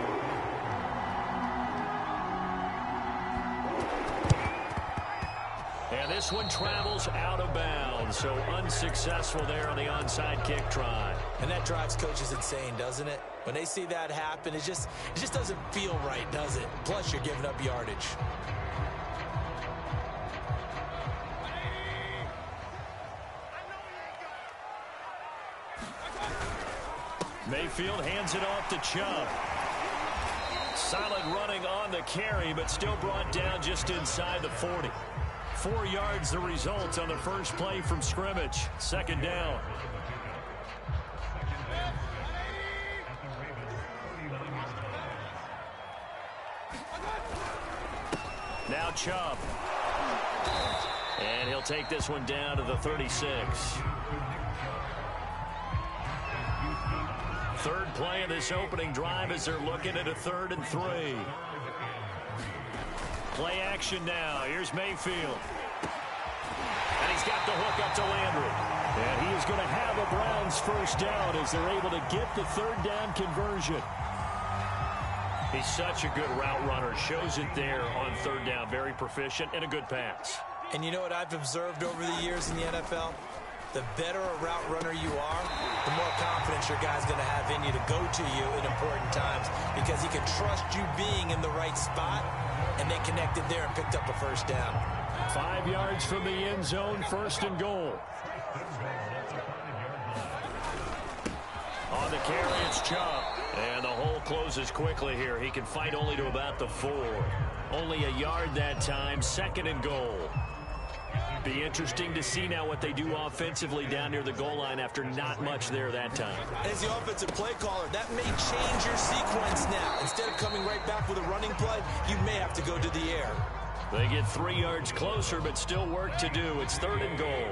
And this one travels out of bounds, so unsuccessful there on the onside kick try.
And that drives coaches insane, doesn't it? When they see that happen, it just doesn't feel right, does it? Plus, you're giving up yardage.
Mayfield hands it off to Chubb. Solid running on the carry, but still brought down just inside the 40. 4 yards the result on the first play from scrimmage. Second down. Now Chubb. And he'll take this one down to the 36. Third play of this opening drive as they're looking at a 3rd and 3. Play action now. Here's Mayfield. And he's got the hook up to Landry. And he is going to have a Browns first down as they're able to get the 3rd down conversion. He's such a good route runner. Shows it there on 3rd down. Very proficient and a good pass.
And you know what I've observed over the years in the NFL? the better a route runner you are, the more confidence your guy's going to have in you to go to you in important times because he can trust you being in the right spot, and they connected there and picked up a first down.
5 yards from the end zone, 1st and goal. On the carry, it's Chubb. And the hole closes quickly here. He can fight only to about the 4. Only a yard that time, 2nd and goal. Be interesting to see now what they do offensively down near the goal line after not much there that time.
As the offensive play caller, that may change your sequence now. Instead of coming right back with a running play, you may have to go to the air.
They get 3 yards closer, but still work to do. It's 3rd and goal.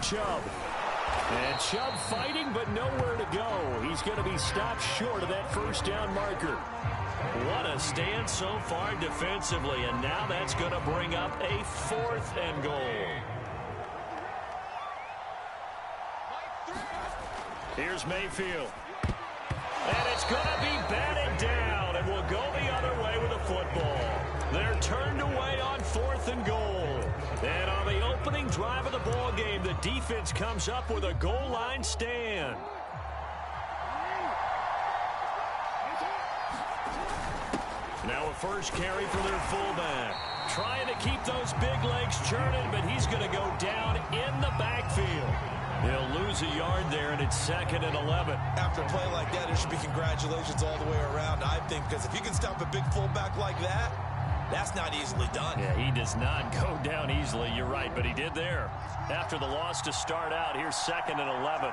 Chubb. And Chubb fighting, but nowhere to go. He's going to be stopped short of that first down marker. What a stand so far defensively, and now that's going to bring up a 4th and goal. Here's Mayfield. And it's going to be batted down, and will go the other way with the football. They're turned away on 4th and goal. And on the opening drive of the ball game, the defense comes up with a goal line stand. Now a first carry for their fullback. Trying to keep those big legs churning, but he's going to go down in the backfield. He'll lose a yard there, and it's 2nd and 11.
After a play like that, there should be congratulations all the way around, I think, because if you can stop a big fullback like that, that's not easily done.
Yeah, he does not go down easily. You're right, but he did there. After the loss to start out, here's 2nd and 11.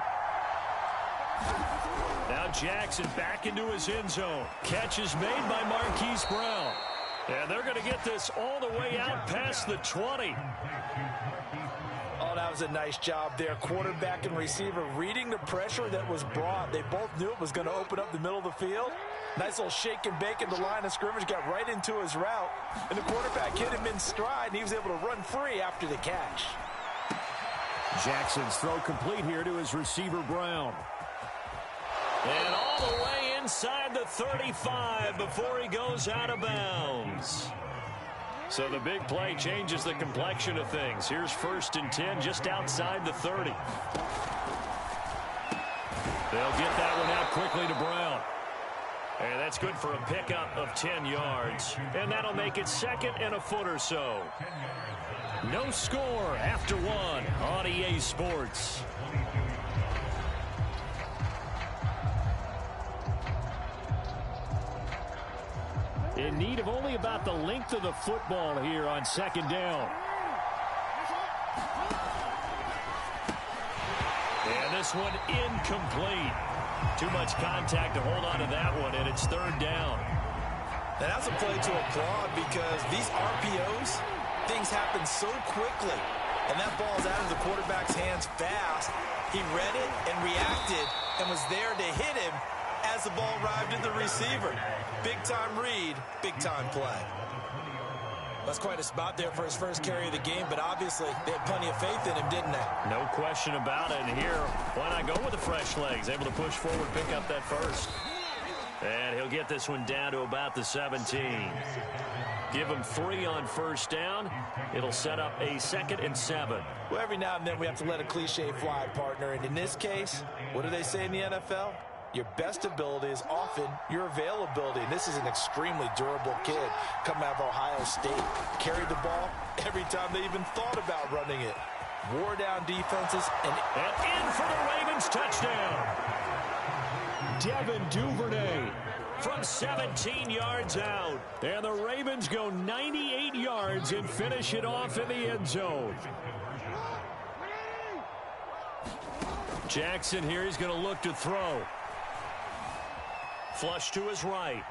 Now Jackson back into his end zone. Catch is made by Marquise Brown. And they're going to get this all the way out past the 20.
Oh, that was a nice job there. Quarterback and receiver reading the pressure that was brought. They both knew it was going to open up the middle of the field. Nice little shake and bake in the line of scrimmage. Got right into his route. And the quarterback hit him in stride, and he was able to run free after the catch.
Jackson's throw complete here to his receiver, Brown. And all the way inside the 35 before he goes out of bounds. So the big play changes the complexion of things. Here's 1st and 10 just outside the 30. They'll get that one out quickly to Brown. And that's good for a pickup of 10 yards. And that'll make it 2nd and a foot or so. No score after 1 on EA Sports. In need of only about the length of the football here on 2nd down. And this one incomplete. Too much contact to hold on to that one, and it's 3rd down.
And that's a play to applaud because these RPOs, things happen so quickly. And that ball's out of the quarterback's hands fast. He read it and reacted and was there to hit him as the ball arrived at the receiver. Big-time read, big-time play. That's quite a spot there for his first carry of the game, but obviously they had plenty of faith in him, didn't they?
No question about it. And here, why not go with the fresh legs? Able to push forward, pick up that first. And he'll get this one down to about the 17. Give him 3 on 1st down. It'll set up a 2nd and 7.
Well, every now and then we have to let a cliche fly, partner. And in this case, what do they say in the NFL? Your best ability is often your availability. And this is an extremely durable kid coming out of Ohio State. Carried the ball every time they even thought about running it. Wore down defenses. And
in for the Ravens touchdown. Devin Duvernay from 17 yards out. And the Ravens go 98 yards and finish it off in the end zone. Jackson here, he's going to look to throw. Flush to his right.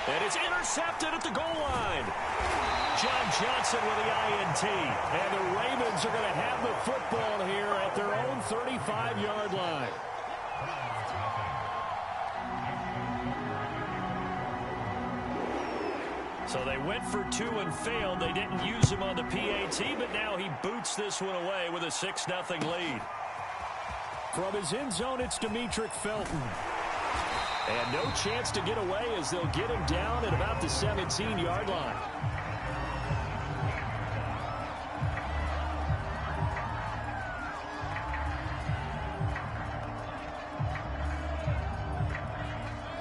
And it's intercepted at the goal line. John Johnson with the INT. And the Ravens are going to have the football here at their own 35-yard line. So they went for 2 and failed. They didn't use him on the PAT, but now he boots this one away with a 6-0 lead. From his end zone, it's Demetric Felton. And no chance to get away as they'll get him down at about the 17-yard line.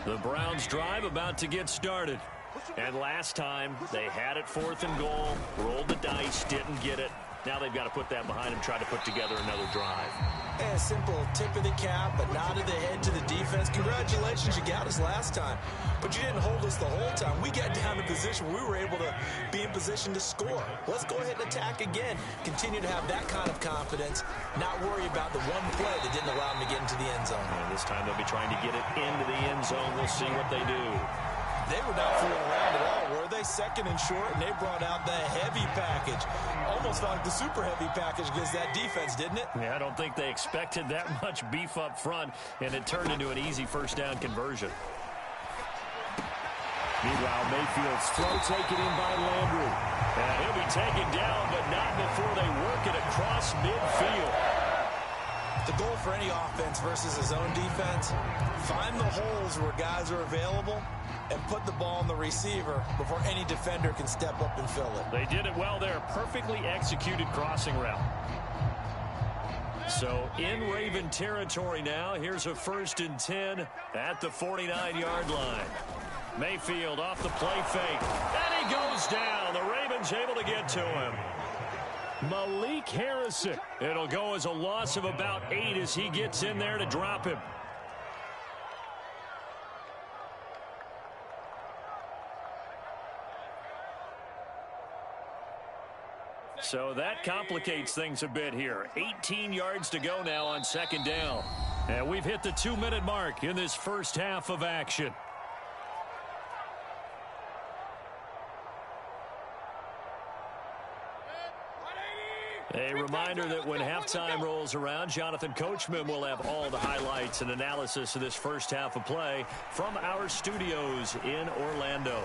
The Browns drive about to get started. And last time, they had it 4th and goal, rolled the dice, didn't get it. Now they've got to put that behind them, try to put together another drive.
A simple tip of the cap, a nod of the head to the defense. Congratulations, you got us last time. But you didn't hold us the whole time. We got down in position. We were able to be in position to score. Let's go ahead and attack again. Continue to have that kind of confidence. Not worry about the one play that didn't allow them to get into the end zone.
And this time they'll be trying to get it into the end zone. We'll see what they do.
They were not fooling around at all, were they? 2nd and short, and they brought out the heavy package. Almost like the super heavy package against that defense, didn't it?
Yeah, I don't think they expected that much beef up front, and it turned into an easy 1st down conversion. Meanwhile, Mayfield's throw taken in by Landry. And he'll be taken down, but not before they work it across midfield.
The goal for any offense versus his own defense, find the holes where guys are available and put the ball in the receiver before any defender can step up and fill it.
They did it well there. Perfectly executed crossing route. So in Raven territory now. Here's a 1st and 10 at the 49-yard line. Mayfield off the play fake. And he goes down. The Ravens able to get to him. Malik Harrison. It'll go as a loss of about 8 as he gets in there to drop him. So that complicates things a bit here. 18 yards to go now on 2nd down. And we've hit the 2-minute mark in this first half of action. A reminder that when halftime rolls around, Jonathan Coachman will have all the highlights and analysis of this first half of play from our studios in Orlando.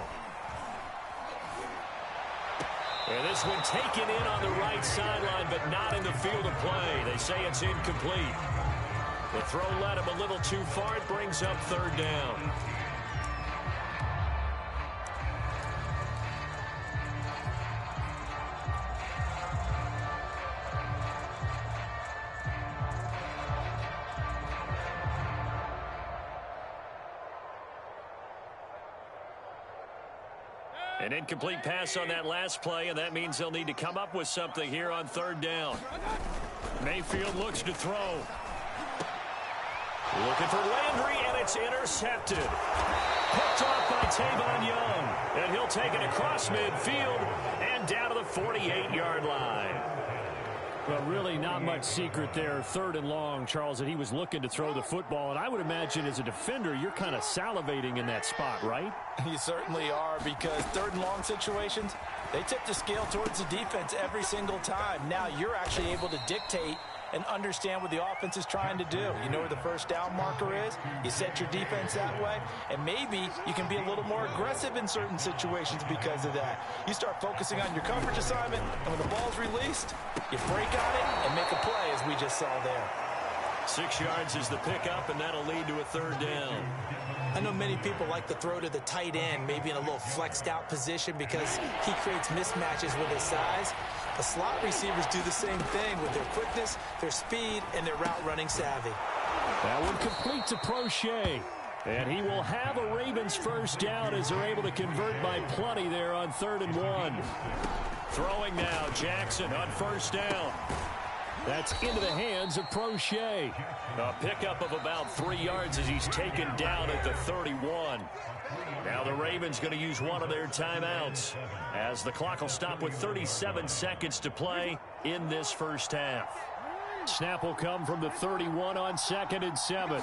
And this one taken in on the right sideline, but not in the field of play. They say it's incomplete. The throw led him a little too far. It brings up 3rd down. An incomplete pass on that last play, and that means they'll need to come up with something here on 3rd down. Mayfield looks to throw. Looking for Landry, and it's intercepted. Picked off by Tavon Young, and he'll take it across midfield and down to the 48-yard line. Well, really not much secret there. 3rd and long, Charles, that he was looking to throw the football. And I would imagine as a defender, you're kind of salivating in that spot, right?
You certainly are, because 3rd and long situations, they tip the scale towards the defense every single time. Now you're actually able to dictate and understand what the offense is trying to do. You know where the 1st down marker is. You set your defense that way, and maybe you can be a little more aggressive in certain situations because of that. You start focusing on your coverage assignment, and when the ball's released, you break on it and make a play, as we just saw there.
6 yards is the pickup, and that'll lead to a 3rd down.
I know many people like to throw to the tight end, maybe in a little flexed out position because he creates mismatches with his size. The slot receivers do the same thing with their quickness, their speed, and their route running savvy.
That one complete to Prochet. And he will have a Ravens 1st down as they're able to convert by plenty there on 3rd and 1. Throwing now, Jackson on 1st down. That's into the hands of Prochet. A pickup of about 3 yards as he's taken down at the 31. Now the Ravens going to use one of their timeouts as the clock will stop with 37 seconds to play in this first half. Snap will come from the 31 on 2nd and 7.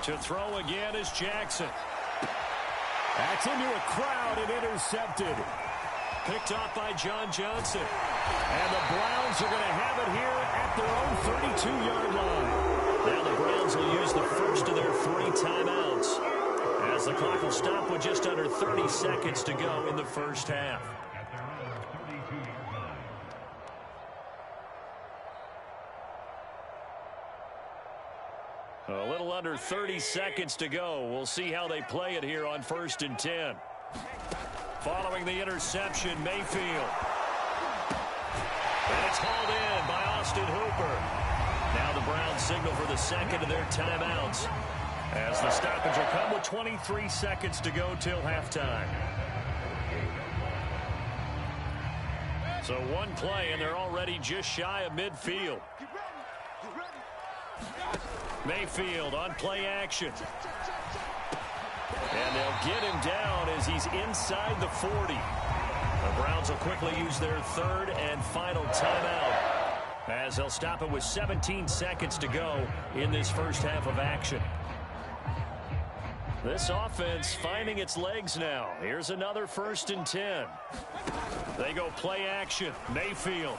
To throw again is Jackson. That's into a crowd and intercepted. Picked off by John Johnson. And the Browns are going to have it here at their own 32-yard line. Now the Browns will use the first of their 3 timeouts as the clock will stop with just under 30 seconds to go in the first half. A little under 30 seconds to go. We'll see how they play it here on 1st and 10. Following the interception, Mayfield. And it's hauled in by Austin Hooper. Now the Browns signal for the second of their timeouts, as the stoppage will come with 23 seconds to go till halftime. So one play, and they're already just shy of midfield. Mayfield on play action. And they'll get him down as he's inside the 40. The Browns will quickly use their third and final timeout, as they'll stop it with 17 seconds to go in this first half of action. This offense finding its legs now. Here's another 1st and 10. They go play action. Mayfield.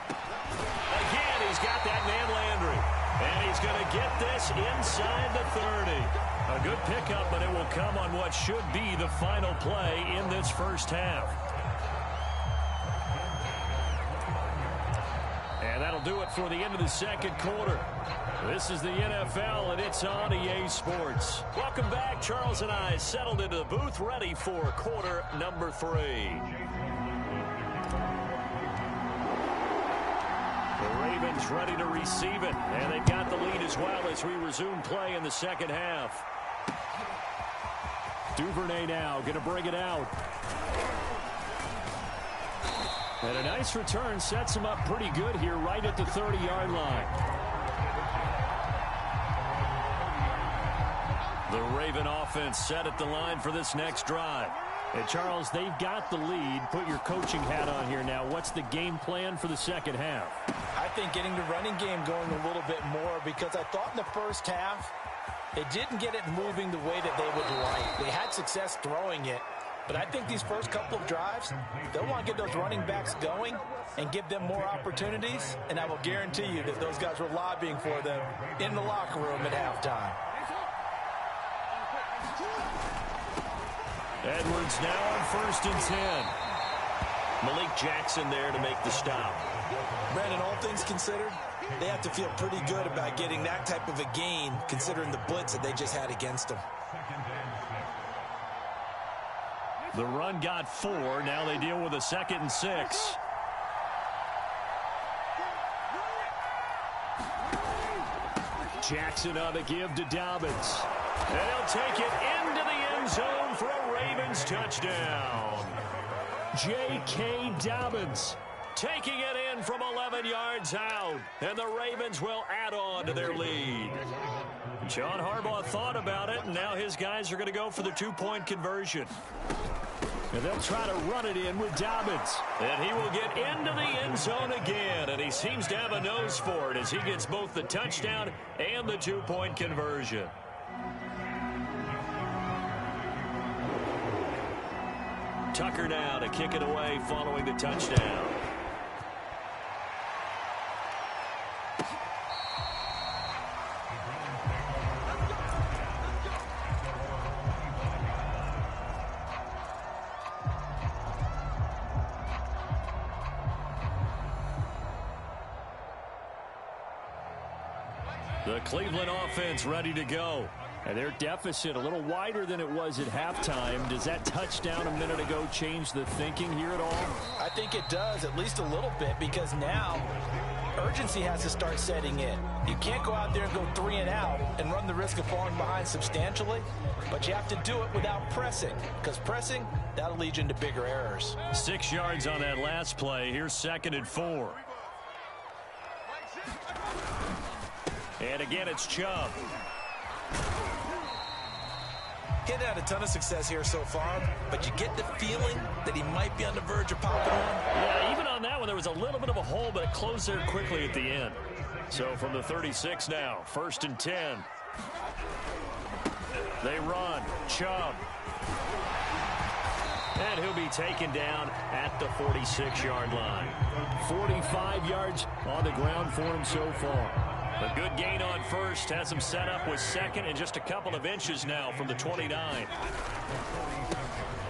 Again, he's got that man Landry. And he's going to get this inside the 30. A good pickup, but it will come on what should be the final play in this first half. And that'll do it for the end of the second quarter. This is the NFL, and it's on EA Sports. Welcome back. Charles and I settled into the booth, ready for quarter number 3. The Ravens ready to receive it, and they've got the lead as well as we resume play in the second half. Duvernay now going to bring it out. And a nice return sets him up pretty good here right at the 30-yard line. The Raven offense set at the line for this next drive. And Charles, they've got the lead. Put your coaching hat on here now. What's the game plan for the second half?
I think getting the running game going a little bit more, because I thought in the first half they didn't get it moving the way that they would like. They had success throwing it, but I think these first couple of drives, they'll want to get those running backs going and give them more opportunities, and I will guarantee you that those guys were lobbying for them in the locker room at halftime.
Edwards now on 1st and 10. Malik Jackson there to make the stop.
Brandon, all things considered, they have to feel pretty good about getting that type of a gain, considering the blitz that they just had against them.
The run got 4. Now they deal with a 2nd and 6. Jackson on the give to Dobbins. And he'll take it into the end zone for a Ravens touchdown. J.K. Dobbins taking it in from 11 yards out. And the Ravens will add on to their lead. John Harbaugh thought about it, and now his guys are going to go for the 2-point conversion. And they'll try to run it in with Dobbins. And he will get into the end zone again. And he seems to have a nose for it as he gets both the touchdown and the 2-point conversion. Tucker now to kick it away following the touchdown. The Cleveland offense ready to go. And their deficit a little wider than it was at halftime. Does that touchdown a minute ago change the thinking here at all?
I think it does, at least a little bit, because now urgency has to start setting in. You can't go out there and go 3 and out and run the risk of falling behind substantially, but you have to do it without pressing, because pressing, that'll lead you into bigger errors.
6 yards on that last play. Here's 2nd and 4. And again, it's Chubb.
He hasn't had a ton of success here so far, but you get the feeling that he might be on the verge of popping one.
Yeah, even on that one, there was a little bit of a hole, but it closed there quickly at the end. So from the 36 now, 1st and 10. They run. Chubb. And he'll be taken down at the 46-yard line. 45 yards on the ground for him so far. A good gain on 1st, has him set up with 2nd and just a couple of inches now from the 29.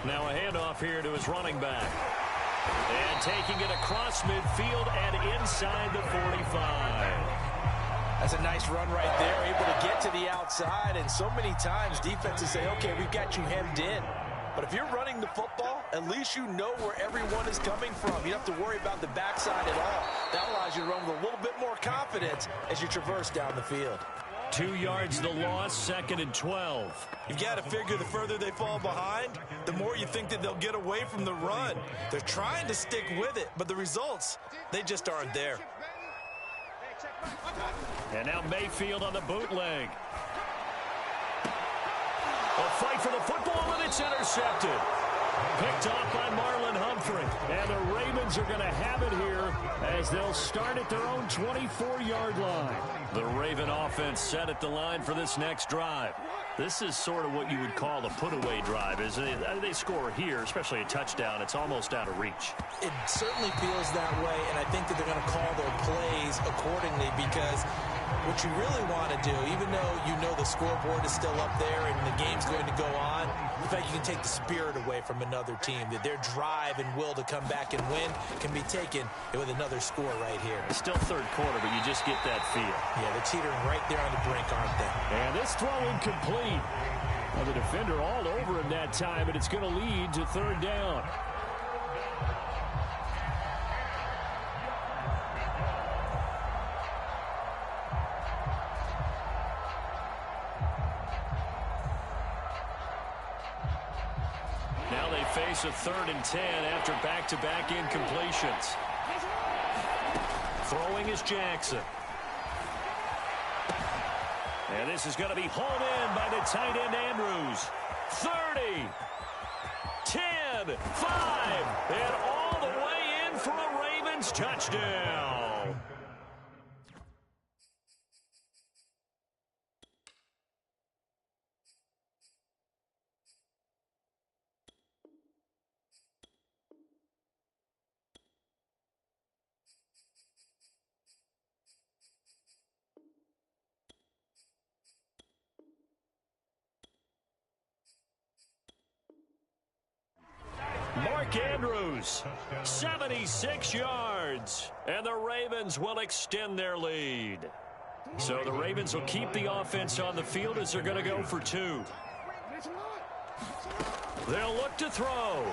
Now a handoff here to his running back. And taking it across midfield and inside the 45.
That's a nice run right there, able to get to the outside, and so many times defenses say, okay, we've got you hemmed in. But if you're running the football, at least you know where everyone is coming from. You don't have to worry about the backside at all. That allows you to run with a little bit more confidence as you traverse down the field.
2 yards the loss, 2nd and 12.
You've got to figure the further they fall behind, the more you think that they'll get away from the run. They're trying to stick with it, but the results, they just aren't there.
And now Mayfield on the bootleg. A fight for the football, and it's intercepted. Picked off by Marlon Humphrey. And the Ravens are going to have it here as they'll start at their own 24-yard line. The Raven offense set at the line for this next drive. This is sort of what you would call a put-away drive, isn't it? They score here, especially a touchdown. It's almost out of reach.
It certainly feels that way, and I think that they're going to call their plays accordingly because what you really want to do, even though you know the scoreboard is still up there and the game's going to go on, the fact you can take the spirit away from another team, that their drive and will to come back and win can be taken with another score right here.
It's still third quarter, but you just get that feel.
Yeah, they're teetering right there on the brink, aren't they?
And this throw incomplete. Well, the defender all over him that time, and it's going to lead to third down. Now they face a 3rd and 10 after back-to-back incompletions. Throwing is Jackson. And this is going to be hauled in by the tight end Andrews. 30, 10, 5, and all the way in for a Ravens touchdown. Mark Andrews, 76 yards, and the Ravens will extend their lead. So the Ravens will keep the offense on the field as they're going to go for 2. They'll look to throw.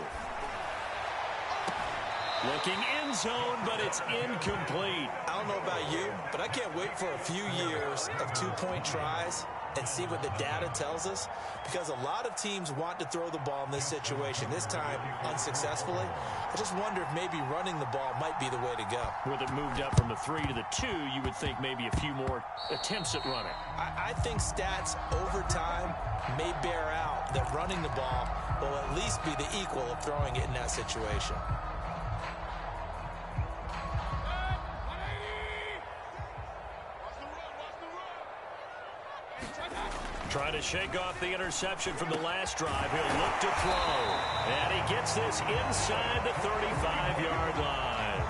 Looking end zone, but it's incomplete.
I don't know about you, but I can't wait for a few years of 2-point tries and see what the data tells us, because a lot of teams want to throw the ball in this situation. This time, unsuccessfully. I just wonder if maybe running the ball might be the way to go.
With it moved up from the 3 to the 2, you would think maybe a few more attempts at running.
I think stats over time may bear out that running the ball will at least be the equal of throwing it in that situation.
Trying to shake off the interception from the last drive. He'll look to throw. And he gets this inside the 35-yard line.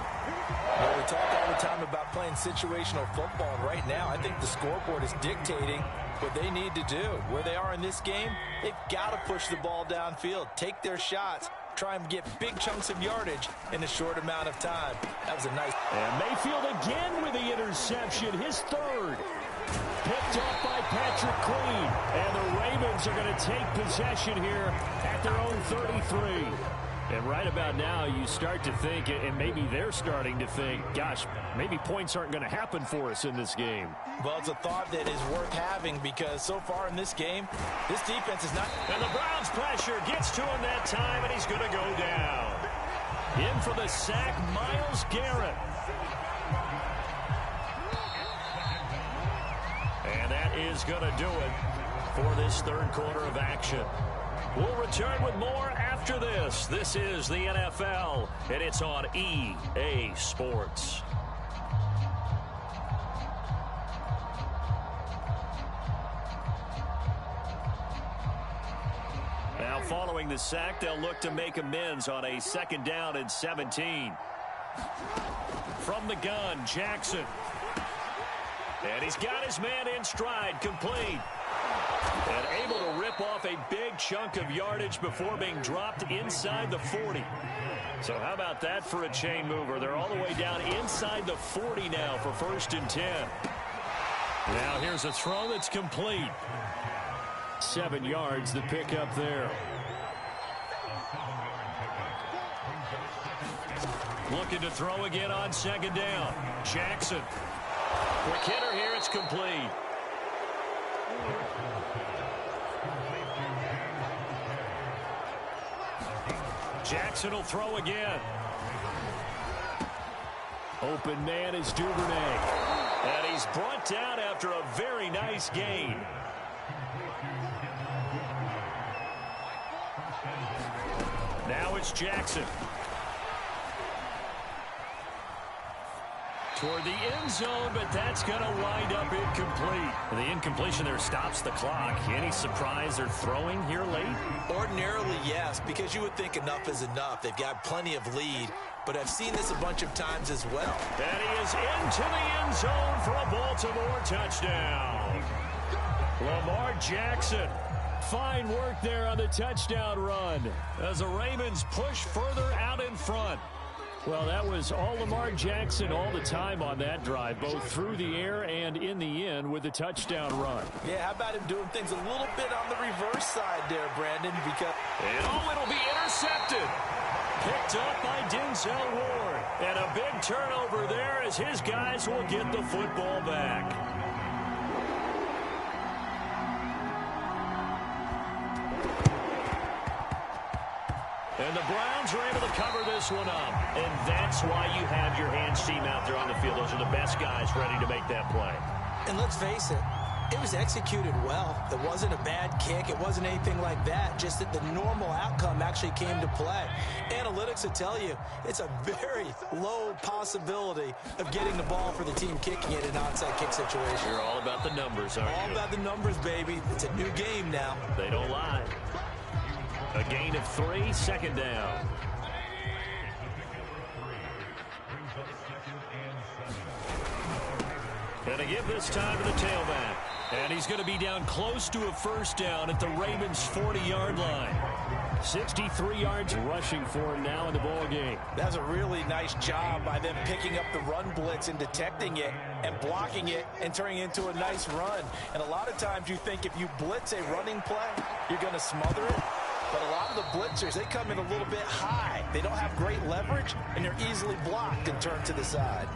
Well, we talk all the time about playing situational football, and right now I think the scoreboard is dictating what they need to do. Where they are in this game, they've got to push the ball downfield, take their shots, try and get big chunks of yardage in a short amount of time. That was a nice...
And Mayfield again with the interception, his 3rd. Picked up by Patrick Queen. And the Ravens are going to take possession here at their own 33. And right about now, you start to think, and maybe they're starting to think, gosh, maybe points aren't going to happen for us in this game.
Well, it's a thought that is worth having, because so far in this game, this defense is not...
And the Browns pressure gets to him that time, and he's going to go down. In for the sack, Myles Garrett. And that is going to do it for this third quarter of action. We'll return with more after this. This is the NFL, and it's on EA Sports. Now, following the sack, they'll look to make amends on a 2nd down and 17. From the gun, Jackson. And he's got his man in stride, complete. And able to rip off a big chunk of yardage before being dropped inside the 40. So how about that for a chain mover? They're all the way down inside the 40 now for 1st and 10. Now here's a throw that's complete. 7 yards the pick up there. Looking to throw again on second down. Jackson. Quick hitter here. It's complete. Jackson will throw again. Open man is Duvernay. And he's brought down after a very nice gain. Now it's Jackson. Toward the end zone, but that's going to wind up incomplete. The incompletion there stops the clock. Any surprise they're throwing here late?
Ordinarily, yes, because you would think enough is enough. They've got plenty of lead, but I've seen this a bunch of times as well.
And he is into the end zone for a Baltimore touchdown. Lamar Jackson. Fine work there on the touchdown run as the Ravens push further out in front. Well, that was all Lamar Jackson all the time on that drive, both through the air and in the end with the touchdown run.
Yeah, how about him doing things a little bit on the reverse side there, Brandon? Because
it'll be intercepted. Picked up by Denzel Ward. And a big turnover there as his guys will get the football back. And the Browns are able to cover this one up. And that's why you have your hands team out there on the field. Those are the best guys ready to make that play.
And let's face it, it was executed well. It wasn't a bad kick. It wasn't anything like that. Just that the normal outcome actually came to play. Analytics will tell you it's a very low possibility of getting the ball for the team kicking it in an onside kick situation.
You're all about the numbers, aren't you?
All about the numbers, baby. It's a new game now.
They don't lie. A gain of 3, second down. Going to give this time to the tailback. And he's going to be down close to a first down at the Ravens' 40-yard line. 63 yards rushing for him now in the ball game.
That's a really nice job by them picking up the run blitz and detecting it and blocking it and turning it into a nice run. And a lot of times you think if you blitz a running play, you're going to smother it. But a lot of the blitzers, they come in a little bit high. They don't have great leverage, and they're easily blocked and turned to the side.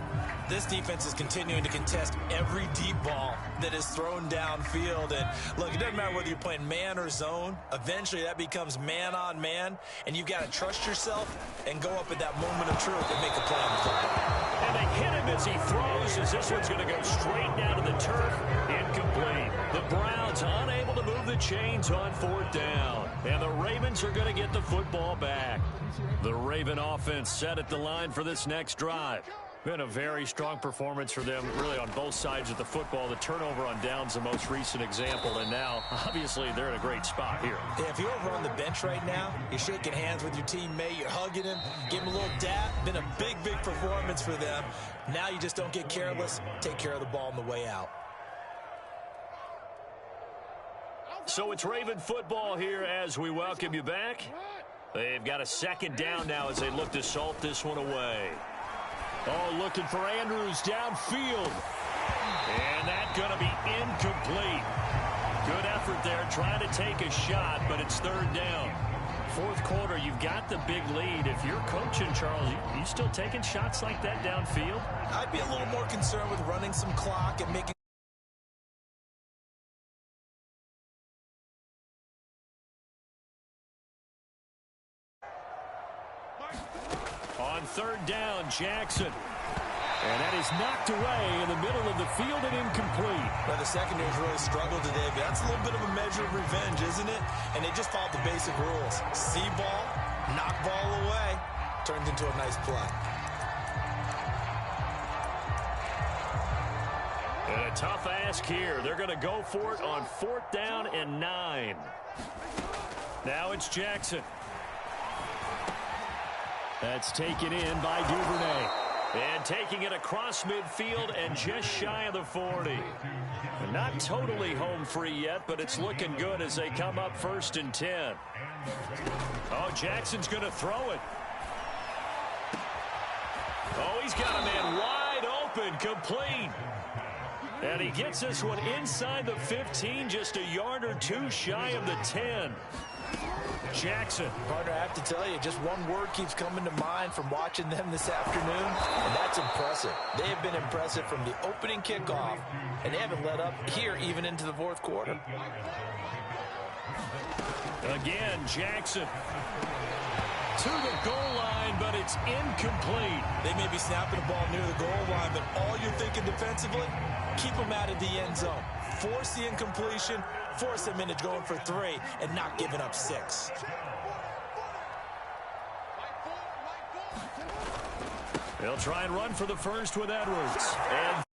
This defense is continuing to contest every deep ball that is thrown downfield. And look, it doesn't matter whether you're playing man or zone. Eventually, that becomes man on man, and you've got to trust yourself and go up at that moment of truth and make a play on the play.
And they hit him as he throws, as this one's going to go straight down to the turf. Incomplete. The Browns unable to move the chains on 4th down. And the Ravens are going to get the football back. The Raven offense set at the line for this next drive. Been a very strong performance for them, really, on both sides of the football. The turnover on downs, the most recent example, and now, obviously, they're in a great spot here.
Yeah, if you're over on the bench right now, you're shaking hands with your teammate, you're hugging him, give him a little dap. Been a big, big performance for them. Now you just don't get careless. Take care of the ball on the way out.
So it's Raven football here as we welcome you back. They've got a second down now as they look to salt this one away. Oh, looking for Andrews downfield. And that's going to be incomplete. Good effort there trying to take a shot, but it's 3rd down. 4th quarter, you've got the big lead. If you're coaching, Charles, you still taking shots like that downfield?
I'd be a little more concerned with running some clock and making
on 3rd down, Jackson. And that is knocked away in the middle of the field and incomplete.
Well, the secondary's really struggled today, but that's a little bit of a measure of revenge, isn't it? And they just followed the basic rules. See ball, knock ball away, turns into a nice play.
And a tough ask here. They're going to go for it on 4th down and 9. Now it's Jackson. That's taken in by Duvernay. And taking it across midfield and just shy of the 40. Not totally home free yet, but it's looking good as they come up 1st and 10. Oh, Jackson's going to throw it. Oh, he's got a man wide open, complete. And he gets this one inside the 15, just a yard or two shy of the 10. Jackson.
Partner, I have to tell you, just one word keeps coming to mind from watching them this afternoon, and that's impressive. They have been impressive from the opening kickoff, and they haven't let up here even into the fourth quarter.
Again, Jackson. To the goal line, but it's incomplete.
They may be snapping the ball near the goal line, but all you're thinking defensively, keep them out of the end zone. Force the incompletion, force them into going for 3, and not giving up 6.
They'll try and run for the first with Edwards. And